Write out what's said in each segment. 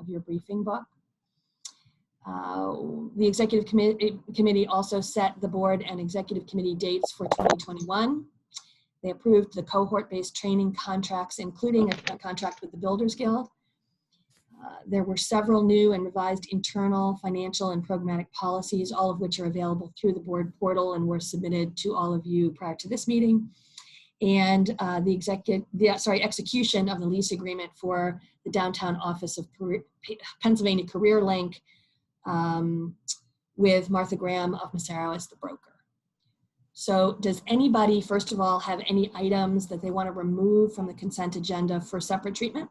of your briefing book. The executive committee also set the board and executive committee dates for 2021. They approved the cohort-based training contracts, including a contract with the Builders Guild. There were several new and revised internal, financial, and programmatic policies, all of which are available through the board portal and were submitted to all of you prior to this meeting. And the execution of the lease agreement for the downtown office of Pennsylvania Career Link with Martha Graham of Massaro as the broker. So does anybody, first of all, have any items that they want to remove from the consent agenda for separate treatment?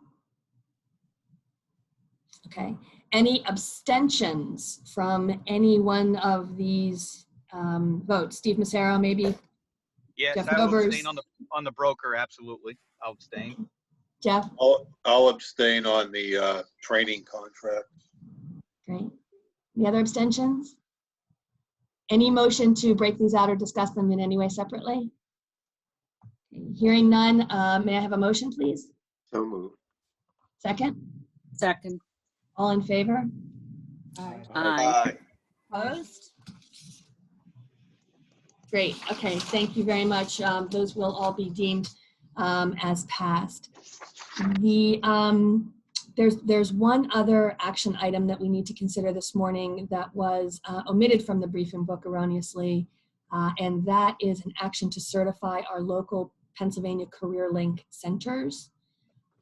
Okay. Any abstentions from any one of these votes? Steve Massaro, maybe? Yes, Jeff I will Novers. abstain on the broker, absolutely. I'll abstain. Jeff? I'll abstain on the training contract. Great. Any other abstentions? Any motion to break these out or discuss them in any way separately? Okay. Hearing none, may I have a motion, please? So moved. Second? Second. All in favor? Aye. Opposed? Great. Okay. Thank you very much. Those will all be deemed as passed. There's one other action item that we need to consider this morning that was omitted from the briefing book erroneously, and that is an action to certify our local Pennsylvania Career Link centers.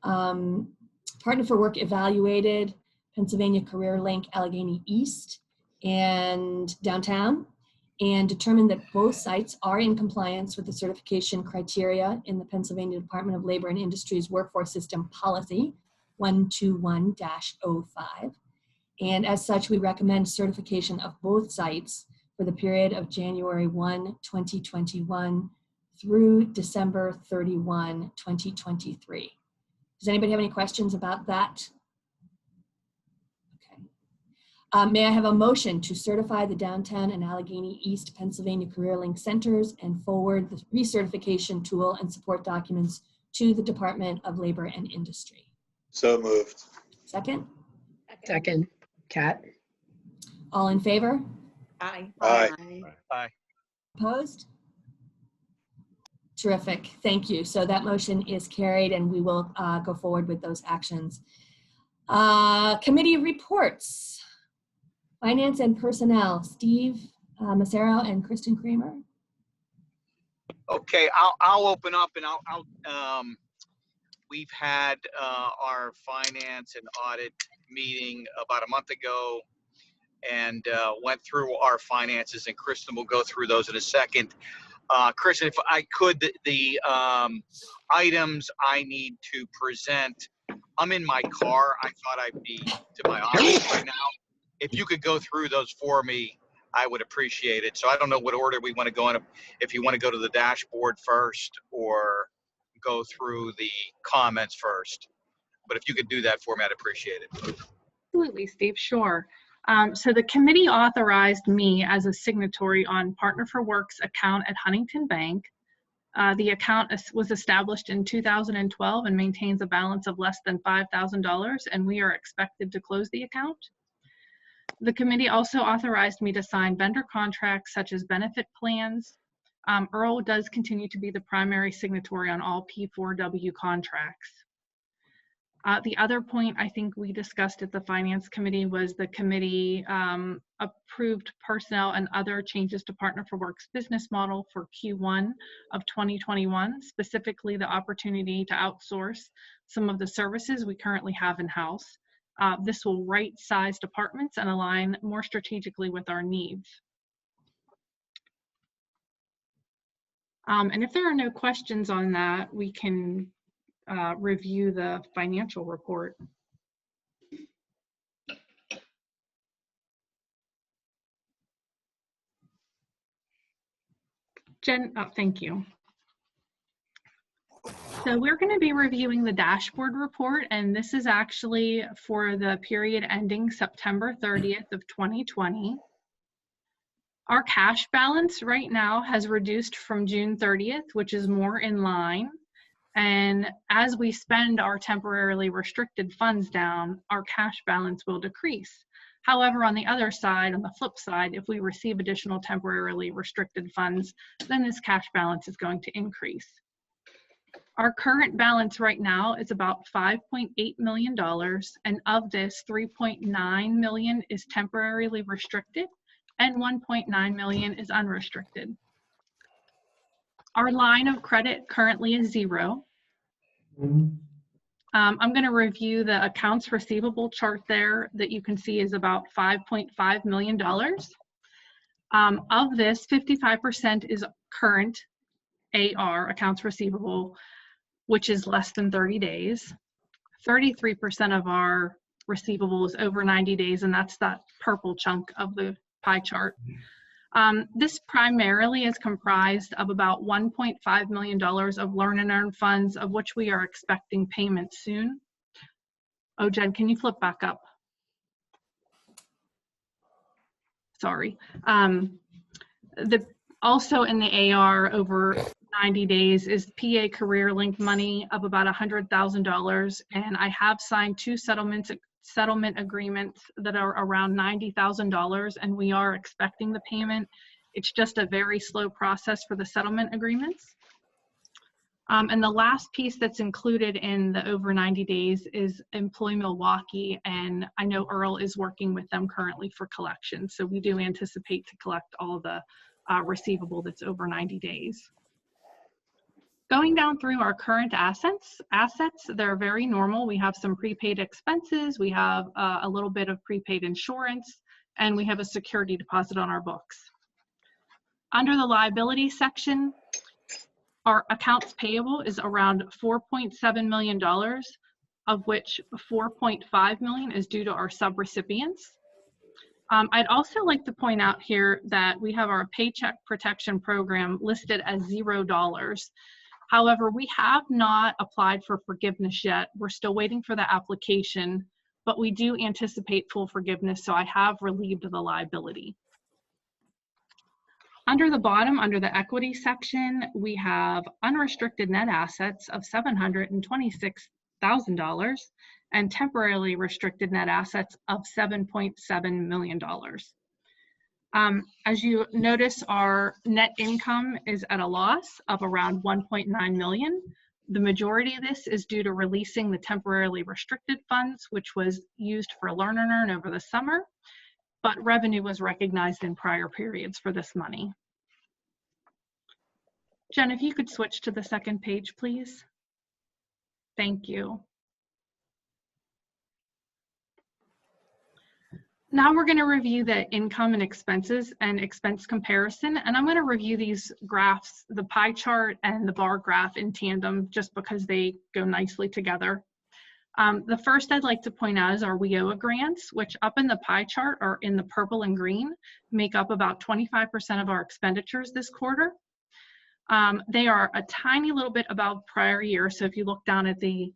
Partner for Work evaluated Pennsylvania Career Link Allegheny East and downtown, and determined that both sites are in compliance with the certification criteria in the Pennsylvania Department of Labor and Industries Workforce System Policy 121-05. And as such, we recommend certification of both sites for the period of January 1, 2021 through December 31, 2023. Does anybody have any questions about that? May I have a motion to certify the downtown and Allegheny East Pennsylvania Career Link centers and forward the recertification tool and support documents to the Department of Labor and Industry? So moved. Second? Second. Kat? All in favor? Aye. Aye. Aye. Opposed? Terrific. Thank you. So that motion is carried and we will go forward with those actions. Committee reports. Finance and Personnel, Steve Massaro and Kristen Kramer. Okay, I'll open up and we've had our finance and audit meeting about a month ago and went through our finances, and Kristen will go through those in a second. Kristen, if I could, the items I need to present, I'm in my car. I thought I'd be to my office right now. If you could go through those for me, I would appreciate it. So I don't know what order we want to go in, if you want to go to the dashboard first or go through the comments first. But if you could do that for me, I'd appreciate it. Absolutely, Steve, sure. So the committee authorized me as a signatory on Partner for Work's account at Huntington Bank. The account was established in 2012 and maintains a balance of less than $5,000, and we are expected to close the account. The committee also authorized me to sign vendor contracts such as benefit plans. Earl does continue to be the primary signatory on all P4W contracts. The other point I think we discussed at the Finance Committee was the committee approved personnel and other changes to Partner for Work's business model for Q1 of 2021, specifically the opportunity to outsource some of the services we currently have in-house. This will right-size departments and align more strategically with our needs. And if there are no questions on that, we can review the financial report. Jen, thank you. So we're going to be reviewing the dashboard report, and this is actually for the period ending September 30th of 2020. Our cash balance right now has reduced from June 30th, which is more in line. And as we spend our temporarily restricted funds down, our cash balance will decrease. However, on the other side, on the flip side, if we receive additional temporarily restricted funds, then this cash balance is going to increase. Our current balance right now is about $5.8 million, and of this, $3.9 million is temporarily restricted, and $1.9 million is unrestricted. Our line of credit currently is zero. I'm going to review the accounts receivable chart there that you can see is about $5.5 million. Of this, 55% is current AR, accounts receivable, which is less than 30 days. 33% of our receivable is over 90 days, and that's that purple chunk of the pie chart. This primarily is comprised of about $1.5 million of Learn and Earn funds, of which we are expecting payment soon. Oh, Jen, can you flip back up? Sorry. Also in the AR over 90 days is PA Career Link money of about $100,000, and I have signed 2 settlement agreements that are around $90,000, and we are expecting the payment. It's just a very slow process for the settlement agreements. And the last piece that's included in the over 90 days is Employ Milwaukee, and I know Earl is working with them currently for collection, so we do anticipate to collect all the receivable that's over 90 days. Going down through our current assets, they're very normal. We have some prepaid expenses, we have a little bit of prepaid insurance, and we have a security deposit on our books. Under the liability section, our accounts payable is around $4.7 million, of which $4.5 million is due to our subrecipients. I'd also like to point out here that we have our Paycheck Protection Program listed as $0. However, we have not applied for forgiveness yet. We're still waiting for the application, but we do anticipate full forgiveness, so I have relieved the liability. Under the bottom, under the equity section, we have unrestricted net assets of $726,000 and temporarily restricted net assets of $7.7 million. As you notice, our net income is at a loss of around $1.9 million. The majority of this is due to releasing the temporarily restricted funds, which was used for Learn and Earn over the summer, but revenue was recognized in prior periods for this money. Jen, if you could switch to the second page, please. Thank you. Now we're going to review the income and expenses and expense comparison, and I'm going to review these graphs, the pie chart and the bar graph, in tandem just because they go nicely together. The first I'd like to point out is our WIOA grants, which up in the pie chart are in the purple and green, make up about 25% of our expenditures this quarter. They are a tiny little bit above prior year, so if you look down at the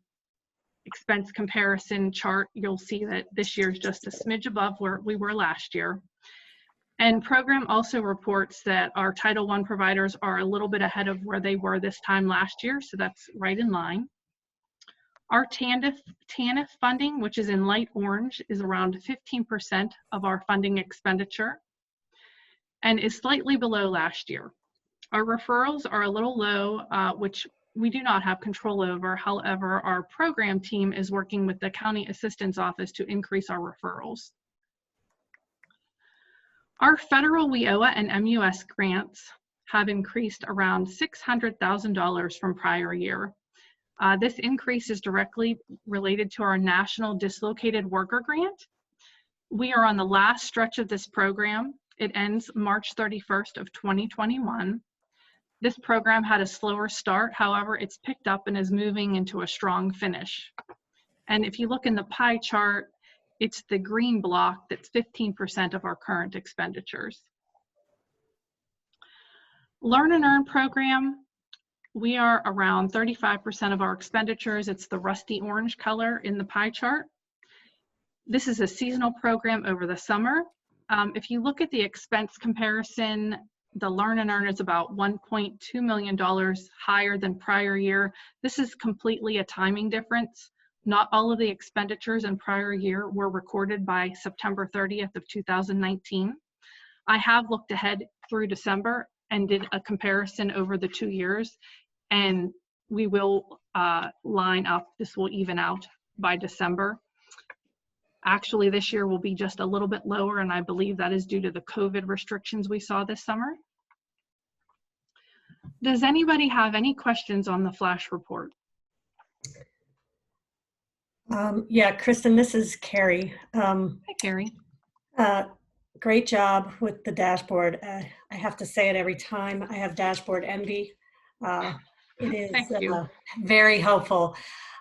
expense comparison chart, you'll see that this year is just a smidge above where we were last year. And program also reports that our Title I providers are a little bit ahead of where they were this time last year, so that's right in line. Our TANF funding, which is in light orange, is around 15% of our funding expenditure and is slightly below last year. Our referrals are a little low, which we do not have control over. However, our program team is working with the County Assistance Office to increase our referrals. Our federal WIOA and MUS grants have increased around $600,000 from prior year. This increase is directly related to our National Dislocated Worker Grant. We are on the last stretch of this program. It ends March 31st of 2021. This program had a slower start, however, it's picked up and is moving into a strong finish. And if you look in the pie chart, it's the green block that's 15% of our current expenditures. Learn and Earn program, we are around 35% of our expenditures. It's the rusty orange color in the pie chart. This is a seasonal program over the summer. If you look at the expense comparison, The Learn and Earn is about $1.2 million higher than prior year. This is completely a timing difference. Not all of the expenditures in prior year were recorded by September 30th of 2019. I have looked ahead through December and did a comparison over the 2 years, and we will line up. This will even out by December. Actually, this year will be just a little bit lower, and I believe that is due to the COVID restrictions we saw this summer. Does anybody have any questions on the flash report? Yeah, Kristen, this is Carrie. Hi, Carrie. Great job with the dashboard. I have to say it every time. I have dashboard envy. It is Thank you. very helpful.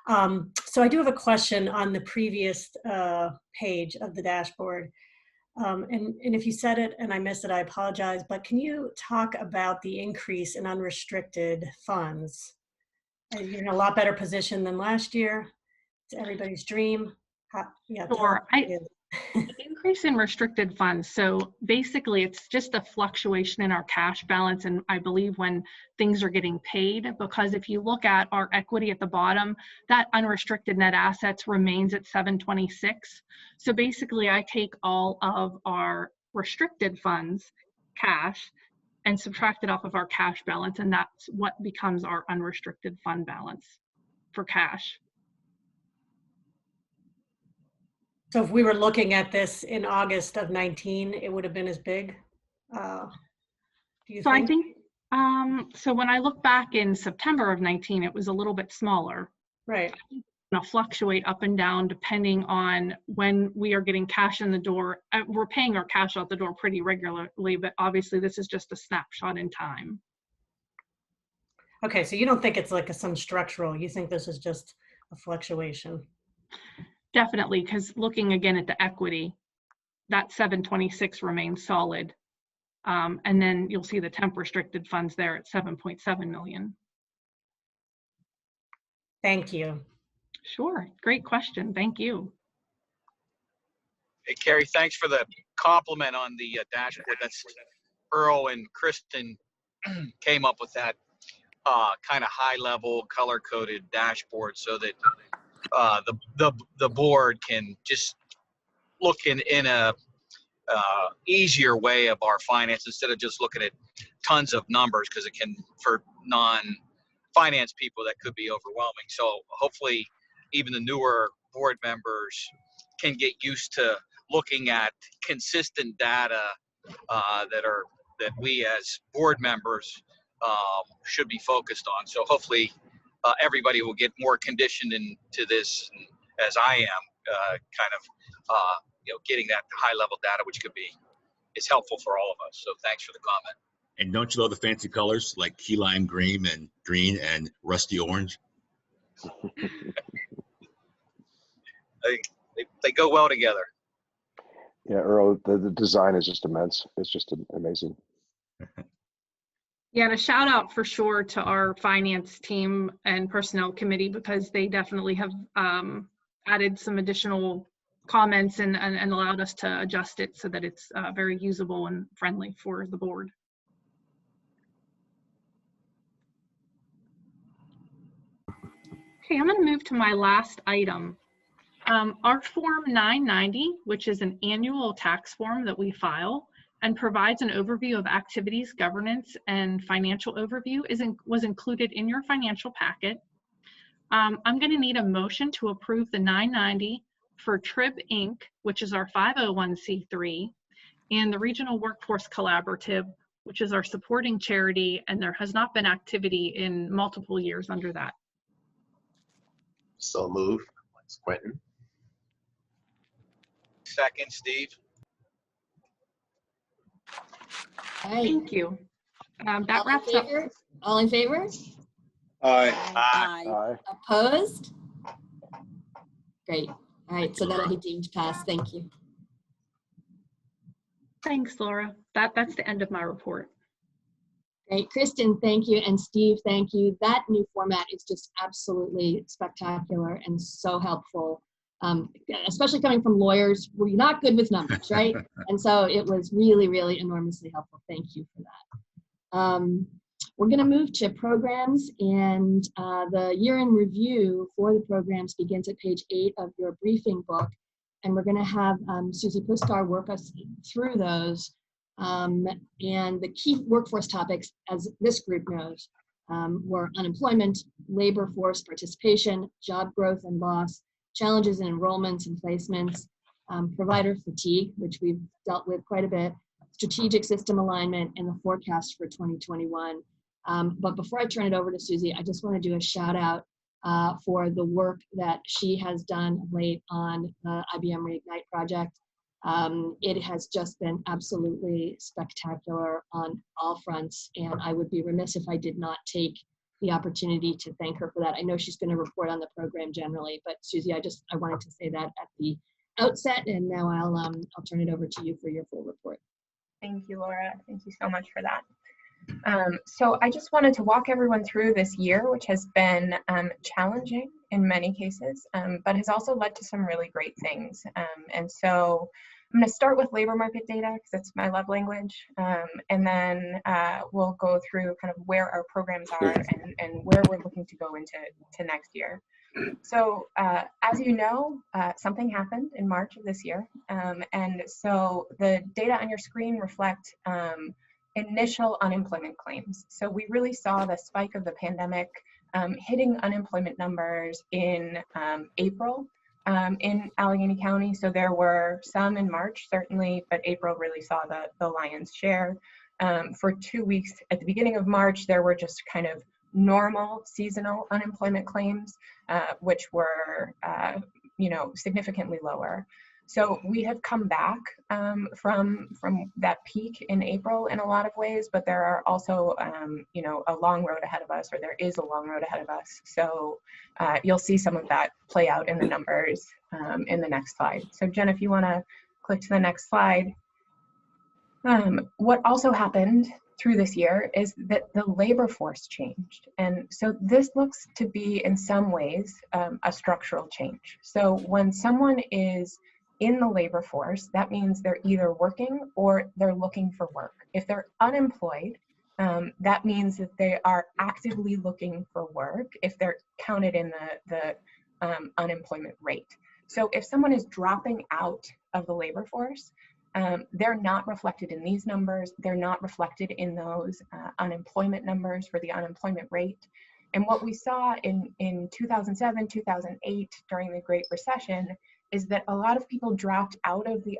So I do have a question on the previous page of the dashboard. And if you said it and I missed it, I apologize, but can you talk about the increase in unrestricted funds? You're in a lot better position than last year. It's everybody's dream. Yeah, Sure. Increase in restricted funds. So basically, it's just a fluctuation in our cash balance, and I believe when things are getting paid, because if you look at our equity at the bottom, that unrestricted net assets remains at 726. So basically, I take all of our restricted funds, cash, and subtract it off of our cash balance, and that's what becomes our unrestricted fund balance for cash. So if we were looking at this in August of 19, it would have been as big? Do you So think? I think, so when I look back in September of 19, it was a little bit smaller. Right. It's gonna fluctuate up and down depending on when we are getting cash in the door. We're paying our cash out the door pretty regularly, but obviously this is just a snapshot in time. Okay, so you don't think it's like some structural, you think this is just a fluctuation? Definitely, because looking again at the equity, that 726 remains solid. And then you'll see the temp restricted funds there at 7.7 million. Thank you. Sure, great question, thank you. Hey, Carrie, thanks for the compliment on the dashboard. That's Earl and Kristen came up with that kind of high-level color-coded dashboard so that the board can just look in a easier way of our finance instead of just looking at tons of numbers, because it can, for non-finance people, that could be overwhelming. So hopefully even the newer board members can get used to looking at consistent data that we as board members should be focused on. So hopefully everybody will get more conditioned into this, as I am, getting that high level data, which is helpful for all of us. So thanks for the comment. And don't you love the fancy colors like key lime green and rusty orange? They go well together. Yeah, Earl, the design is just immense. It's just amazing. Yeah, and a shout out for sure to our finance team and personnel committee, because they definitely have added some additional comments and allowed us to adjust it so that it's very usable and friendly for the board. Okay, I'm going to move to my last item. Our Form 990, which is an annual tax form that we file and provides an overview of activities, governance, and financial overview, was included in your financial packet. I'm going to need a motion to approve the 990 for TRIB Inc., which is our 501c3, and the Regional Workforce Collaborative, which is our supporting charity, and there has not been activity in multiple years under that. So move. It's Quentin. Second, Steve. Thank you. That wraps up. All in favor? Aye. Aye. Opposed? Great. All right, so that'll be deemed passed. Thank you. Thanks, Laura. That's the end of my report. Great. Kristen, thank you. And Steve, thank you. That new format is just absolutely spectacular and so helpful, especially coming from lawyers. We're not good with numbers, right? And so it was really, really enormously helpful. Thank you for that. We're going to move to programs, and the year in review for the programs begins at page 8 of your briefing book. And we're going to have Susie Puskar work us through those. And the key workforce topics, as this group knows, were unemployment, labor force participation, job growth and loss, challenges in enrollments and placements, provider fatigue, which we've dealt with quite a bit, strategic system alignment, and the forecast for 2021. But before I turn it over to Susie, I just want to do a shout out for the work that she has done late on the IBM Reignite project. It has just been absolutely spectacular on all fronts, and I would be remiss if I did not take the opportunity to thank her for that. I know she's going to report on the program generally, but Susie, I wanted to say that at the outset, and now I'll turn it over to you for your full report. Thank you, Laura. Thank you so much for that. So I just wanted to walk everyone through this year, which has been challenging in many cases, but has also led to some really great things. And so I'm going to start with labor market data because it's my love language, and then we'll go through kind of where our programs are and where we're looking to go into next year. So as you know, something happened in March of this year, and so the data on your screen reflect initial unemployment claims. So we really saw the spike of the pandemic hitting unemployment numbers in April in Allegheny County. So there were some in March, certainly, but April really saw the lion's share. For 2 weeks at the beginning of March, there were just kind of normal seasonal unemployment claims, which were significantly lower. So we have come back from that peak in April in a lot of ways, but there are also, a long road ahead of us, or there is a long road ahead of us. So you'll see some of that play out in the numbers in the next slide. So Jen, if you want to click to the next slide. What also happened through this year is that the labor force changed. And so this looks to be in some ways a structural change. So when someone is in the labor force, that means they're either working or they're looking for work. If they're unemployed, that means that they are actively looking for work if they're counted in the unemployment rate. So if someone is dropping out of the labor force, they're not reflected in these numbers. They're not reflected in those unemployment numbers for the unemployment rate. And what we saw in 2007, 2008 during the Great Recession is that a lot of people dropped out of the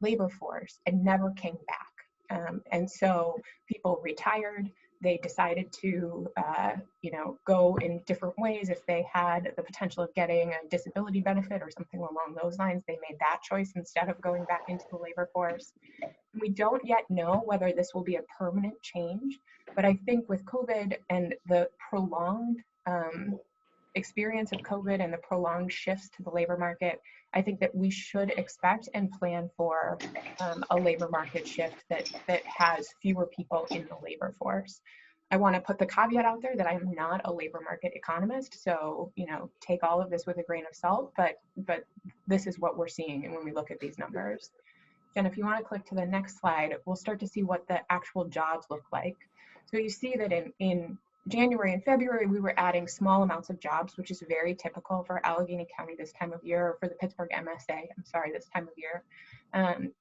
labor force and never came back. And so people retired. They decided to, go in different ways. If they had the potential of getting a disability benefit or something along those lines, they made that choice instead of going back into the labor force. We don't yet know whether this will be a permanent change, but I think with COVID and the prolonged experience of COVID and the prolonged shifts to the labor market, I think that we should expect and plan for a labor market shift that has fewer people in the labor force. I want to put the caveat out there that I'm not a labor market economist, so take all of this with a grain of salt, but this is what we're seeing when we look at these numbers. Jen, if you want to click to the next slide, we'll start to see what the actual jobs look like. So you see that in January and February, we were adding small amounts of jobs, which is very typical for Allegheny County this time of year, or for the Pittsburgh MSA, this time of year.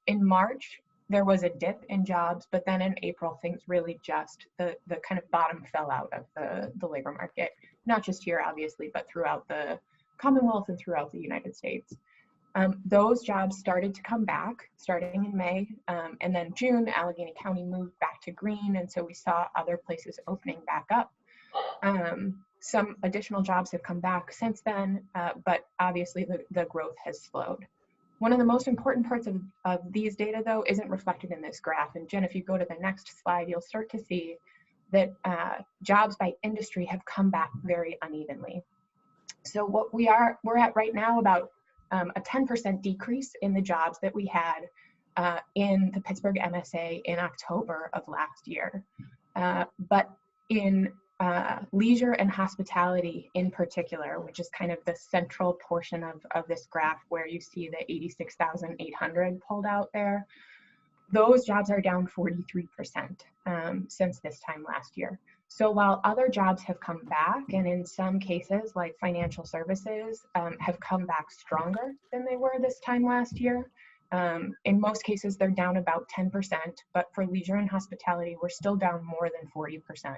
In March, there was a dip in jobs, but then in April, things really just, the kind of bottom fell out of the labor market, not just here, obviously, but throughout the Commonwealth and throughout the United States. Those jobs started to come back starting in May, and then June, Allegheny County moved back to green, and so we saw other places opening back up. Some additional jobs have come back since then, but obviously the growth has slowed. One of the most important parts of these data, though, isn't reflected in this graph. And Jen, if you go to the next slide, you'll start to see that jobs by industry have come back very unevenly. So what we're at right now, about a 10% decrease in the jobs that we had in the Pittsburgh MSA in October of last year. But in leisure and hospitality in particular, which is kind of the central portion of this graph where you see the 86,800 pulled out there, Those jobs are down 43% since this time last year. So while other jobs have come back, and in some cases like financial services have come back stronger than they were this time last year, in most cases they're down about 10%, but for leisure and hospitality, we're still down more than 40%.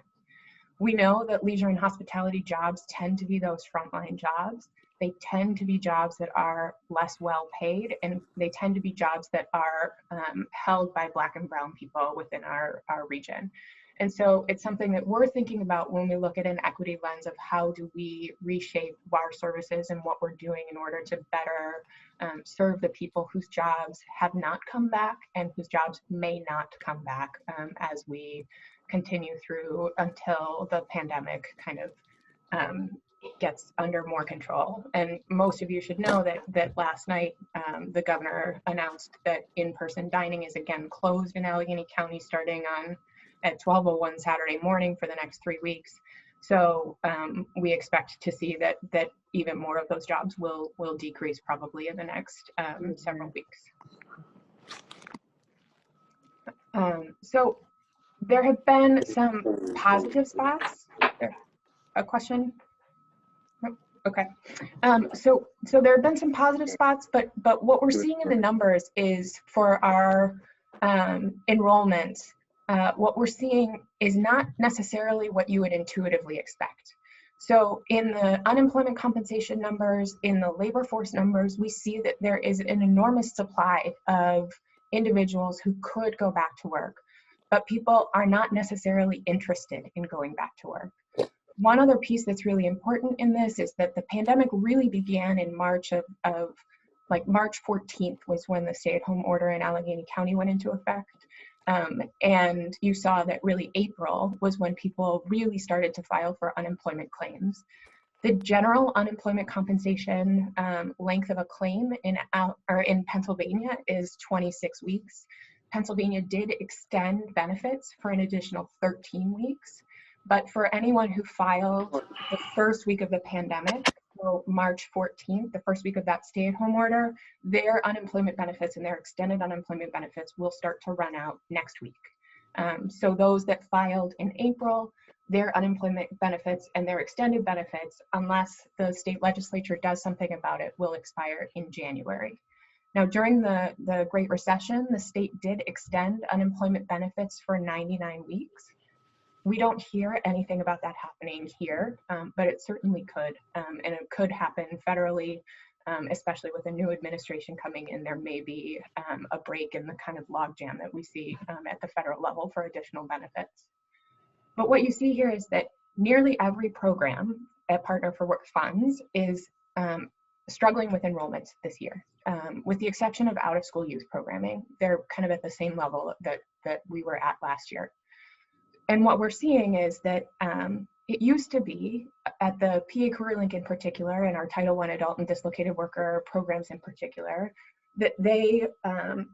We know that leisure and hospitality jobs tend to be those frontline jobs. They tend to be jobs that are less well paid, and they tend to be jobs that are held by Black and Brown people within our region. And so it's something that we're thinking about when we look at an equity lens of how do we reshape our services and what we're doing in order to better serve the people whose jobs have not come back and whose jobs may not come back as we continue through until the pandemic kind of gets under more control. And most of you should know that last night the governor announced that in-person dining is again closed in Allegheny County starting at 12:01 Saturday morning for the next 3 weeks. So we expect to see that even more of those jobs will decrease probably in the next several weeks. So there have been some positive spots. A question? Okay. So there have been some positive spots, but what we're seeing in the numbers is for our enrollments, what we're seeing is not necessarily what you would intuitively expect. So in the unemployment compensation numbers, in the labor force numbers, we see that there is an enormous supply of individuals who could go back to work, but people are not necessarily interested in going back to work. One other piece that's really important in this is that the pandemic really began in March like March 14th was when the stay-at-home order in Allegheny County went into effect. And you saw that really April was when people really started to file for unemployment claims. The general unemployment compensation length of a claim in Pennsylvania is 26 weeks. Pennsylvania did extend benefits for an additional 13 weeks. But for anyone who filed the first week of the pandemic, so March 14th, the first week of that stay-at-home order, their unemployment benefits and their extended unemployment benefits will start to run out next week. So those that filed in April, their unemployment benefits and their extended benefits, unless the state legislature does something about it, will expire in January. Now, during the Great Recession, the state did extend unemployment benefits for 99 weeks. We don't hear anything about that happening here, but it certainly could, and it could happen federally, especially with a new administration coming in. There may be a break in the kind of logjam that we see at the federal level for additional benefits. But what you see here is that nearly every program at Partner for Work funds is struggling with enrollments this year, with the exception of out-of-school youth programming. They're kind of at the same level that we were at last year. And what we're seeing is that it used to be at the PA Career Link in particular, and our Title I adult and dislocated worker programs in particular, that they,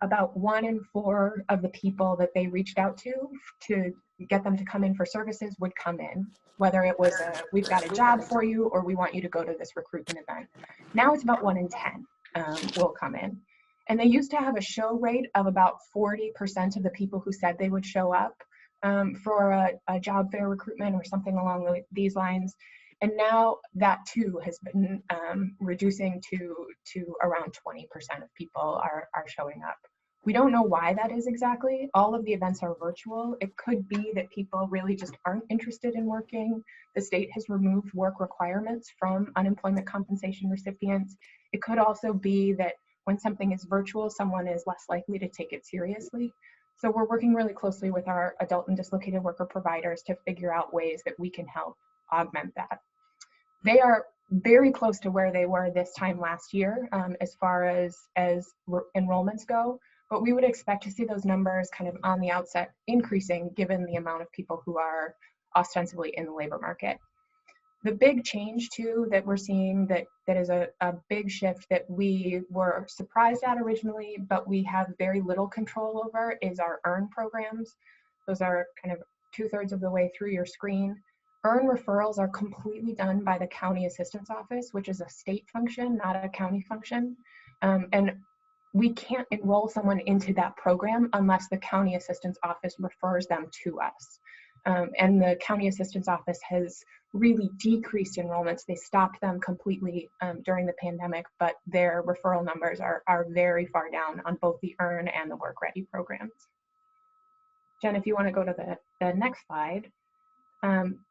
about 1 in 4 of the people that they reached out to get them to come in for services would come in, whether it was we've got a job for you or we want you to go to this recruitment event. Now it's about 1 in 10 will come in. And they used to have a show rate of about 40% of the people who said they would show up for a job fair recruitment or something along these lines. And now that too has been reducing to around 20% of people are showing up. We don't know why that is exactly. All of the events are virtual. It could be that people really just aren't interested in working. The state has removed work requirements from unemployment compensation recipients. It could also be that when something is virtual, someone is less likely to take it seriously. So we're working really closely with our adult and dislocated worker providers to figure out ways that we can help augment that. They are very close to where they were this time last year as far as enrollments go, but we would expect to see those numbers kind of on the outset increasing given the amount of people who are ostensibly in the labor market. The big change too that we're seeing that is a big shift that we were surprised at originally, but we have very little control over is our EARN programs. Those are kind of 2/3 of the way through your screen. EARN referrals are completely done by the county assistance office, which is a state function, not a county function. And we can't enroll someone into that program unless the county assistance office refers them to us. And the county assistance office has really decreased enrollments. They stopped them completely during the pandemic, but their referral numbers are very far down on both the EARN and the Work Ready programs. Jen, if you want to go to the next slide.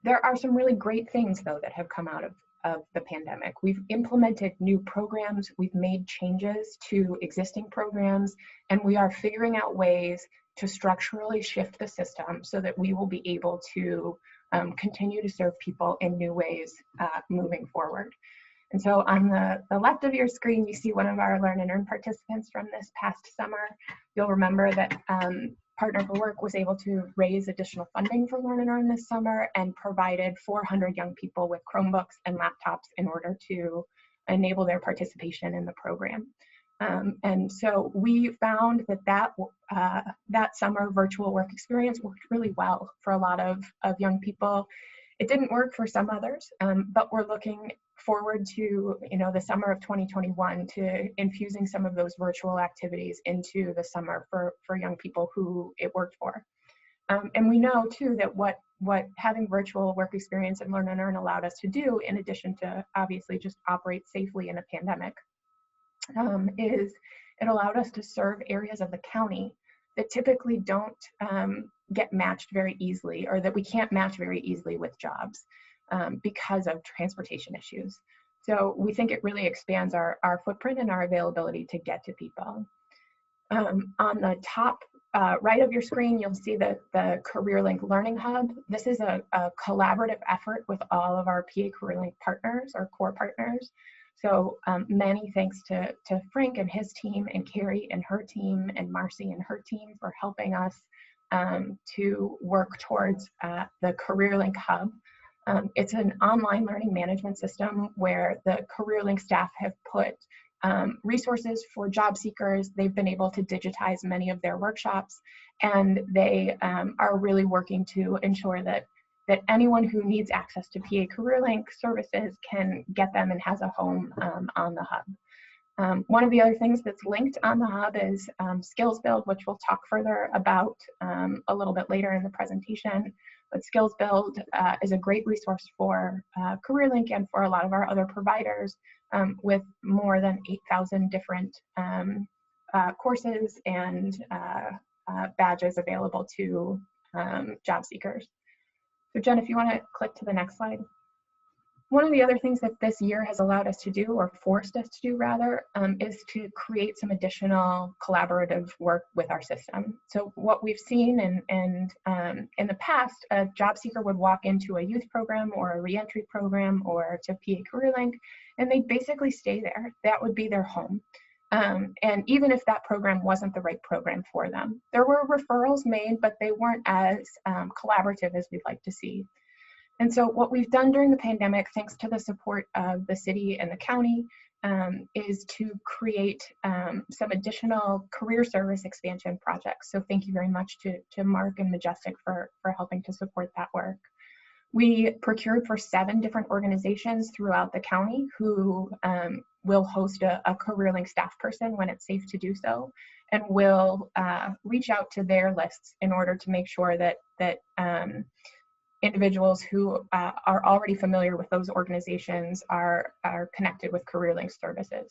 There are some really great things, though, that have come out of the pandemic. We've implemented new programs, we've made changes to existing programs, and we are figuring out ways to structurally shift the system so that we will be able to continue to serve people in new ways moving forward. And so on the left of your screen, you see one of our Learn and Earn participants from this past summer. You'll remember that Partner for Work was able to raise additional funding for Learn and Earn this summer and provided 400 young people with Chromebooks and laptops in order to enable their participation in the program. And so we found that summer virtual work experience worked really well for a lot of young people. It didn't work for some others, but we're looking forward to the summer of 2021 to infusing some of those virtual activities into the summer for young people who it worked for. And we know too that what having virtual work experience and Learn and Earn allowed us to do, in addition to obviously just operate safely in a pandemic, is it allowed us to serve areas of the county that typically don't get matched very easily, or that we can't match very easily with jobs because of transportation issues. So we think it really expands our footprint and our availability to get to people. On the top right of your screen, you'll see the CareerLink Learning Hub. This is a collaborative effort with all of our PA CareerLink partners, or core partners. So many thanks to Frank and his team, and Carrie and her team, and Marcy and her team for helping us to work towards the CareerLink Hub. It's an online learning management system where the CareerLink staff have put resources for job seekers. They've been able to digitize many of their workshops, and they are really working to ensure that anyone who needs access to PA CareerLink services can get them and has a home on the hub. One of the other things that's linked on the hub is Skills Build, which we'll talk further about a little bit later in the presentation. But Skills Build is a great resource for CareerLink and for a lot of our other providers, with more than 8,000 different courses and badges available to job seekers. So Jen, if you want to click to the next slide. One of the other things that this year has allowed us to do, or forced us to do rather, is to create some additional collaborative work with our system. So what we've seen in the past, a job seeker would walk into a youth program or a reentry program or to PA CareerLink, and they'd basically stay there. That would be their home. And even if that program wasn't the right program for them, there were referrals made, but they weren't as collaborative as we'd like to see. And so what we've done during the pandemic, thanks to the support of the city and the county, is to create some additional career service expansion projects. So thank you very much to Mark and Majestic for helping to support that work. We procured for 7 different organizations throughout the county who will host a CareerLink staff person when it's safe to do so, and will reach out to their lists in order to make sure that individuals who are already familiar with those organizations are connected with CareerLink services.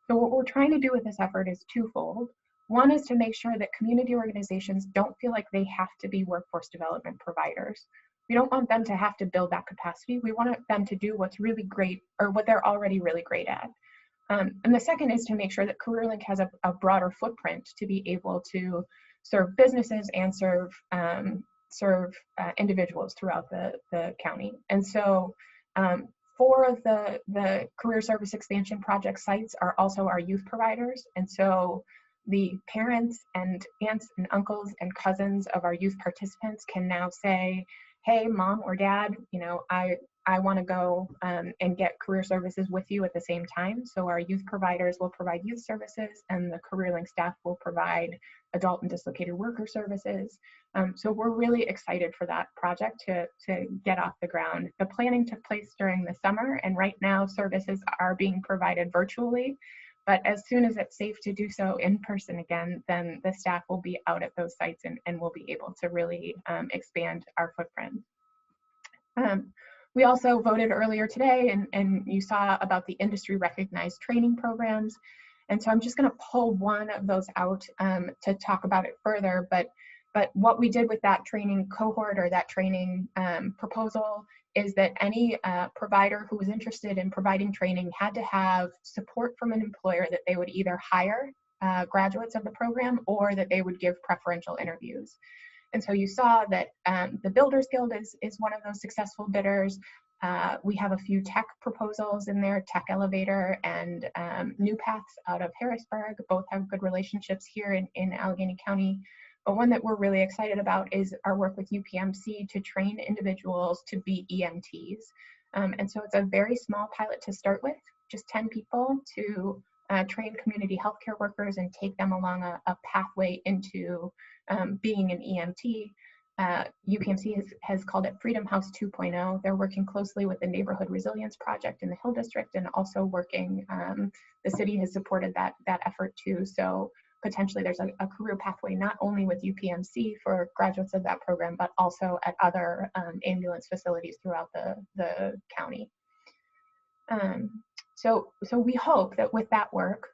So what we're trying to do with this effort is twofold. One is to make sure that community organizations don't feel like they have to be workforce development providers. We don't want them to have to build that capacity. We want them to do what's really great, or what they're already really great at. And the second is to make sure that CareerLink has a broader footprint to be able to serve businesses and serve individuals throughout the county. And so 4 of the career service expansion project sites are also our youth providers. And so the parents and aunts and uncles and cousins of our youth participants can now say, hey, mom or dad, I want to go and get career services with you at the same time. So our youth providers will provide youth services, and the CareerLink staff will provide adult and dislocated worker services. So we're really excited for that project to get off the ground. The planning took place during the summer, and right now services are being provided virtually, But as soon as it's safe to do so in person again, then the staff will be out at those sites and will be able to really expand our footprint. We also voted earlier today, and you saw about the industry recognized training programs. And so I'm just going to pull one of those out to talk about it further. But what we did with that training cohort or that training proposal is that any provider who was interested in providing training had to have support from an employer that they would either hire graduates of the program or that they would give preferential interviews. And so you saw that the Builders Guild is one of those successful bidders. We have a few tech proposals in there, Tech Elevator and New Paths out of Harrisburg. Both have good relationships here in Allegheny County. But one that we're really excited about is our work with UPMC to train individuals to be EMTs. And so it's a very small pilot to start with, just 10 people to train community healthcare workers and take them along a pathway into being an EMT. UPMC has called it Freedom House 2.0. They're working closely with the Neighborhood Resilience Project in the Hill District and also working, the city has supported that effort too. So potentially there's a career pathway not only with UPMC for graduates of that program, but also at other ambulance facilities throughout the county. So we hope that with that work,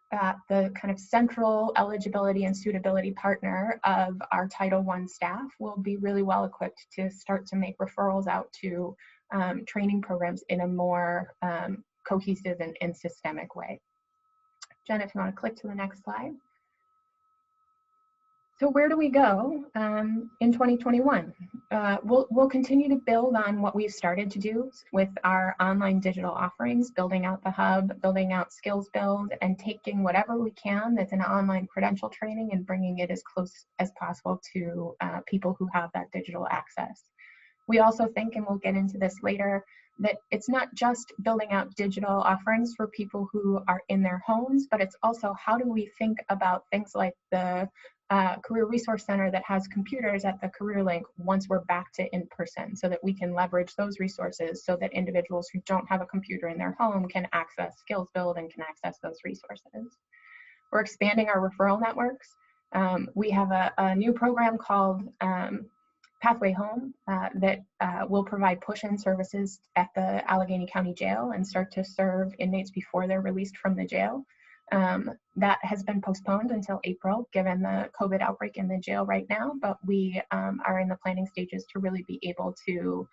the kind of central eligibility and suitability partner of our Title I staff will be really well equipped to start to make referrals out to training programs in a more cohesive and systemic way. Jen, if you want to click to the next slide. So where do we go in 2021? We'll continue to build on what we've started to do with our online digital offerings, building out the hub, building out Skills Build, and taking whatever we can that's an online credential training and bringing it as close as possible to people who have that digital access. We also think, and we'll get into this later, that it's not just building out digital offerings for people who are in their homes, but it's also how do we think about things like the Career Resource Center that has computers at the Career Link once we're back to in-person, so that we can leverage those resources so that individuals who don't have a computer in their home can access Skills Build and can access those resources. We're expanding our referral networks. We have a new program called Pathway Home that will provide push-in services at the Allegheny County Jail and start to serve inmates before they're released from the jail. That has been postponed until April, given the COVID outbreak in the jail right now, but we are in the planning stages to really be able to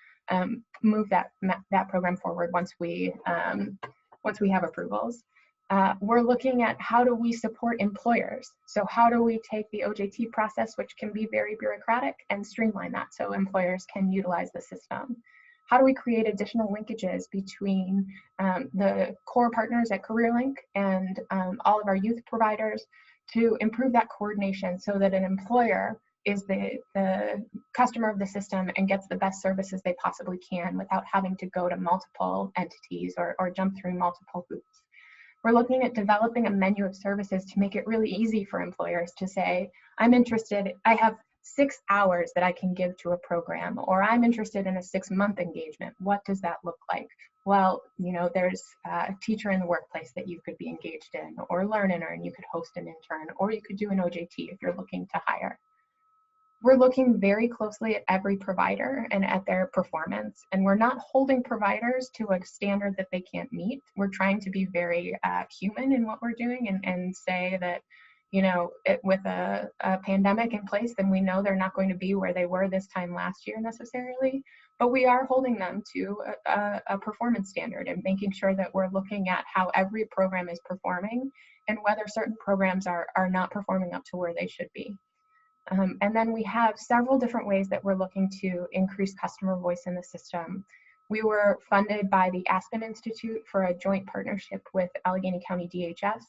move that program forward once we have approvals. We're looking at how do we support employers? So how do we take the OJT process, which can be very bureaucratic, and streamline that so employers can utilize the system? How do we create additional linkages between the core partners at CareerLink and all of our youth providers to improve that coordination so that an employer is the customer of the system and gets the best services they possibly can without having to go to multiple entities or jump through multiple hoops? We're looking at developing a menu of services to make it really easy for employers to say, I'm interested, I have 6 hours that I can give to a program, or I'm interested in a 6-month engagement. What does that look like? Well, you know, there's a teacher in the workplace that you could be engaged in, or learn and earn, you could host an intern, or you could do an OJT if you're looking to hire. We're looking very closely at every provider and at their performance, and we're not holding providers to a standard that they can't meet. We're trying to be very human in what we're doing and say that, you know, with a pandemic in place, then we know they're not going to be where they were this time last year necessarily, but we are holding them to a performance standard and making sure that we're looking at how every program is performing and whether certain programs are not performing up to where they should be. And then we have several different ways that we're looking to increase customer voice in the system. We were funded by the Aspen Institute for a joint partnership with Allegheny County DHS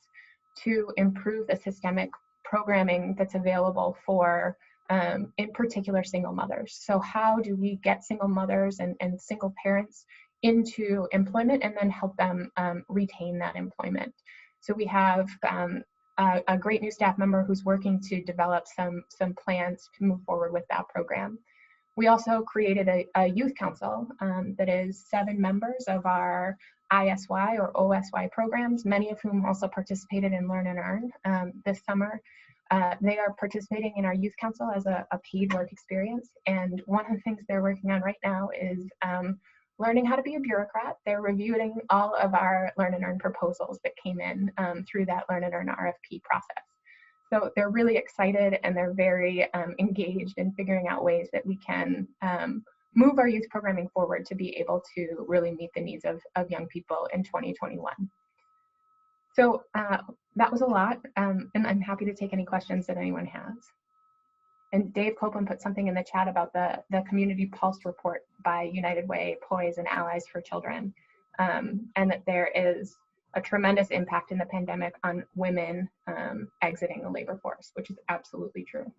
to improve the systemic programming that's available for, in particular, single mothers. So how do we get single mothers and single parents into employment and then help them retain that employment? So we have a great new staff member who's working to develop some plans to move forward with that program. We also created a youth council that is 7 members of our ISY or OSY programs, many of whom also participated in Learn and Earn this summer. They are participating in our youth council as a paid work experience. And one of the things they're working on right now is learning how to be a bureaucrat. They're reviewing all of our Learn and Earn proposals that came in through that Learn and Earn RFP process. So they're really excited and they're very engaged in figuring out ways that we can move our youth programming forward to be able to really meet the needs of young people in 2021. So that was a lot, and I'm happy to take any questions that anyone has. And Dave Copeland put something in the chat about the Community Pulse report by United Way, Poise, and Allies for Children, and that there is a tremendous impact in the pandemic on women exiting the labor force, which is absolutely true.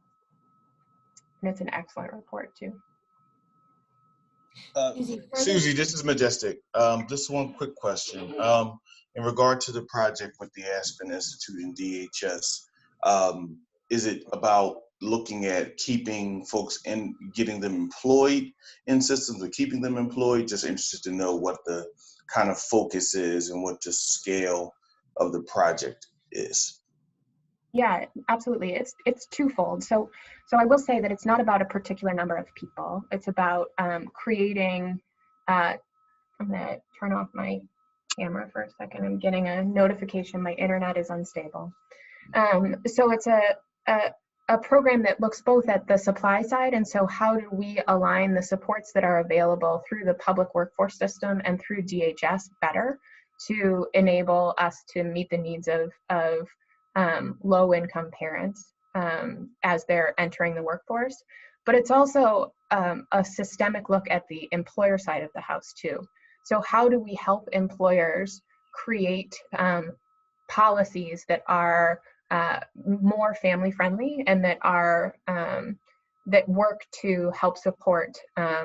And it's an excellent report too. Susie, this is Majestic. Just one quick question. In regard to the project with the Aspen Institute and DHS, is it about looking at keeping folks and getting them employed in systems or keeping them employed? Just interested to know what the kind of focus is and what the scale of the project is. Yeah, absolutely. It's twofold. So I will say that it's not about a particular number of people. It's about creating. I'm gonna turn off my camera for a second. I'm getting a notification. My internet is unstable. So it's a program that looks both at the supply side, and so how do we align the supports that are available through the public workforce system and through DHS better to enable us to meet the needs of low-income parents as they're entering the workforce. But it's also a systemic look at the employer side of the house too. So how do we help employers create policies that are more family-friendly and that are that work to help support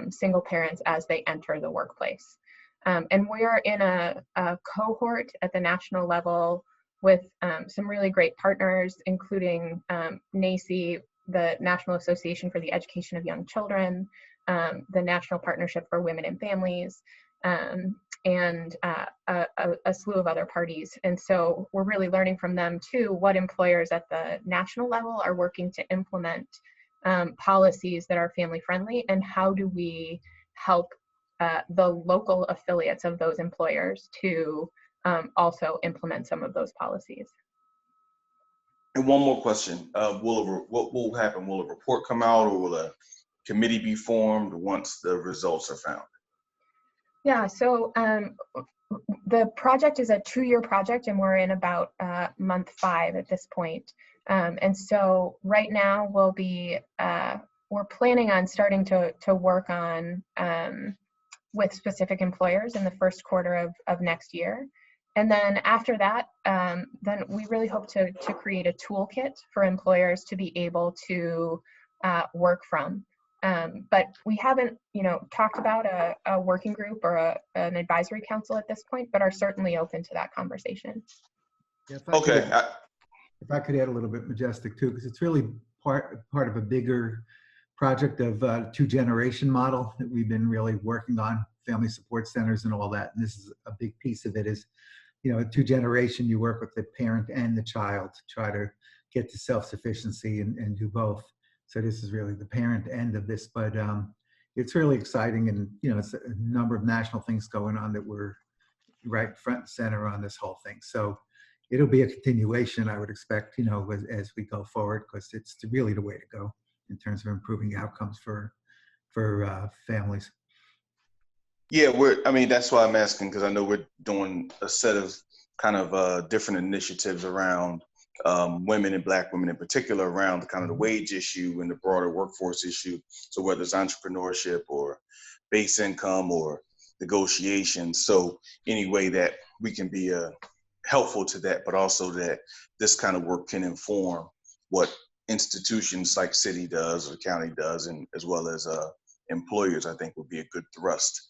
single parents as they enter the workplace? And we are in a cohort at the national level with some really great partners, including NACY, the National Association for the Education of Young Children, the National Partnership for Women and Families, and a slew of other parties. And so we're really learning from them too, what employers at the national level are working to implement policies that are family friendly, and how do we help the local affiliates of those employers to also implement some of those policies. And one more question, what will happen? Will a report come out, or will a committee be formed once the results are found? Yeah, so the project is a 2-year project, and we're in about month 5 at this point. And so right now we'll be, we're planning on starting to work on with specific employers in the first quarter of next year. And then after that, then we really hope to create a toolkit for employers to be able to work from. But we haven't, talked about a working group or an advisory council at this point, but are certainly open to that conversation. Yeah, Okay. If I could add a little bit, Majestic, too, because it's really part of a bigger project of 2-generation model that we've been really working on, family support centers and all that. And this is a big piece of it is, 2-generation, you work with the parent and the child to try to get to self-sufficiency and do both. So this is really the parent end of this, but it's really exciting, and it's a number of national things going on that we're right front and center on this whole thing. So it'll be a continuation, I would expect, as we go forward, because it's really the way to go in terms of improving outcomes for families. Yeah, that's why I'm asking, because I know we're doing a set of kind of different initiatives around women and Black women in particular, around the kind of the wage issue and the broader workforce issue. So whether it's entrepreneurship or base income or negotiations. So any way that we can be helpful to that, but also that this kind of work can inform what institutions like city does or county does, and as well as employers, I think would be a good thrust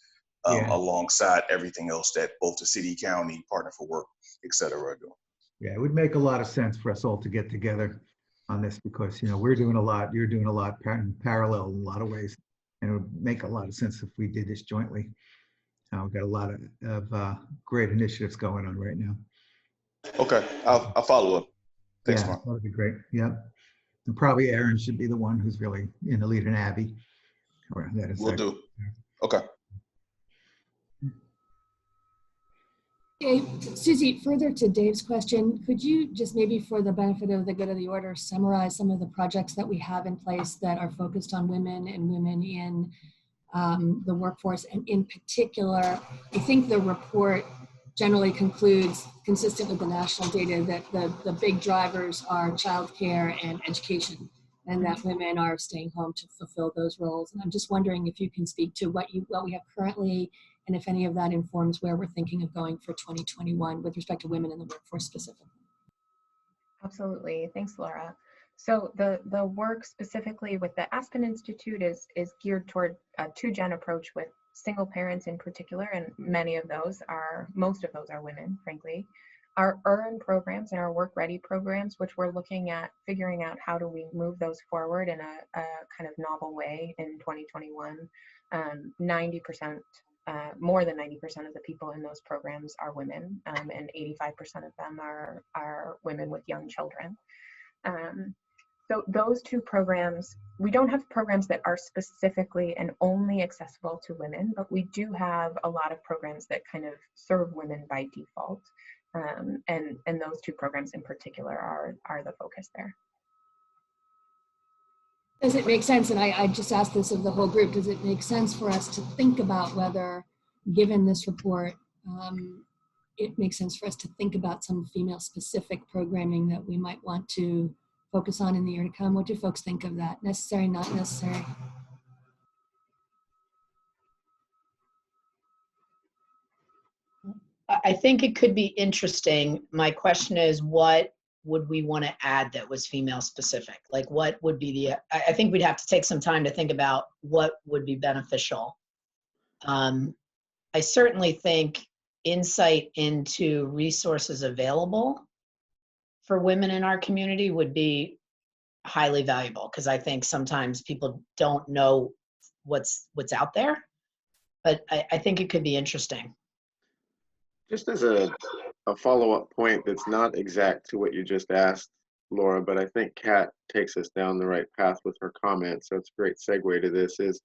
alongside everything else that both the city, county, Partner for Work, et cetera, are doing. Yeah, it would make a lot of sense for us all to get together on this, because we're doing a lot, you're doing a lot in parallel in a lot of ways, and it would make a lot of sense if we did this jointly. We've got a lot of great initiatives going on right now. Okay, I'll follow up. Thanks, Yeah, Mark. that would be great. Yeah. And probably Aaron should be the one who's really in the lead, and Abby. Or that is Will do. Okay. Okay, Susie, further to Dave's question, could you just maybe for the benefit of the good of the order, summarize some of the projects that we have in place that are focused on women and women in the workforce? And in particular, I think the report generally concludes, consistent with the national data, that the big drivers are childcare and education, and that women are staying home to fulfill those roles. And I'm just wondering if you can speak to what we have currently, and if any of that informs where we're thinking of going for 2021 with respect to women in the workforce specifically. Absolutely. Thanks, Laura. So the work specifically with the Aspen Institute is geared toward a two-gen approach with single parents in particular, and most of those are women, frankly. Our EARN programs and our Work Ready programs, which we're looking at figuring out how do we move those forward in a kind of novel way in 2021. 90%, more than 90% of the people in those programs are women, and 85% of them are women with young children. So those two programs, we don't have programs that are specifically and only accessible to women, but we do have a lot of programs that kind of serve women by default. And those two programs in particular are the focus there. Does it make sense, and I just asked this of the whole group, does it make sense for us to think about whether, given this report, it makes sense for us to think about some female-specific programming that we might want to focus on in the year to come? What do folks think of that? Necessary, not necessary? I think it could be interesting. My question is, what would we want to add that was female specific? Like what would be I think we'd have to take some time to think about what would be beneficial. I certainly think insight into resources available for women in our community would be highly valuable, because I think sometimes people don't know what's out there, but I think it could be interesting. Just as a follow-up point that's not exact to what you just asked, Laura, but I think Kat takes us down the right path with her comment, so it's a great segue to this, is,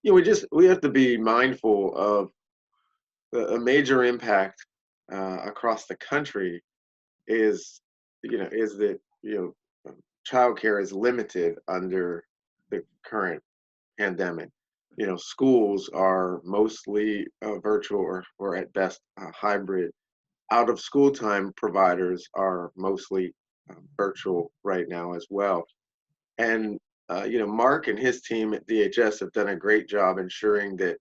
you know, we have to be mindful of a major impact across the country is that, childcare is limited under the current pandemic. You know, schools are mostly virtual or at best hybrid. Out of school time providers are mostly virtual right now as well. And, Mark and his team at DHS have done a great job ensuring that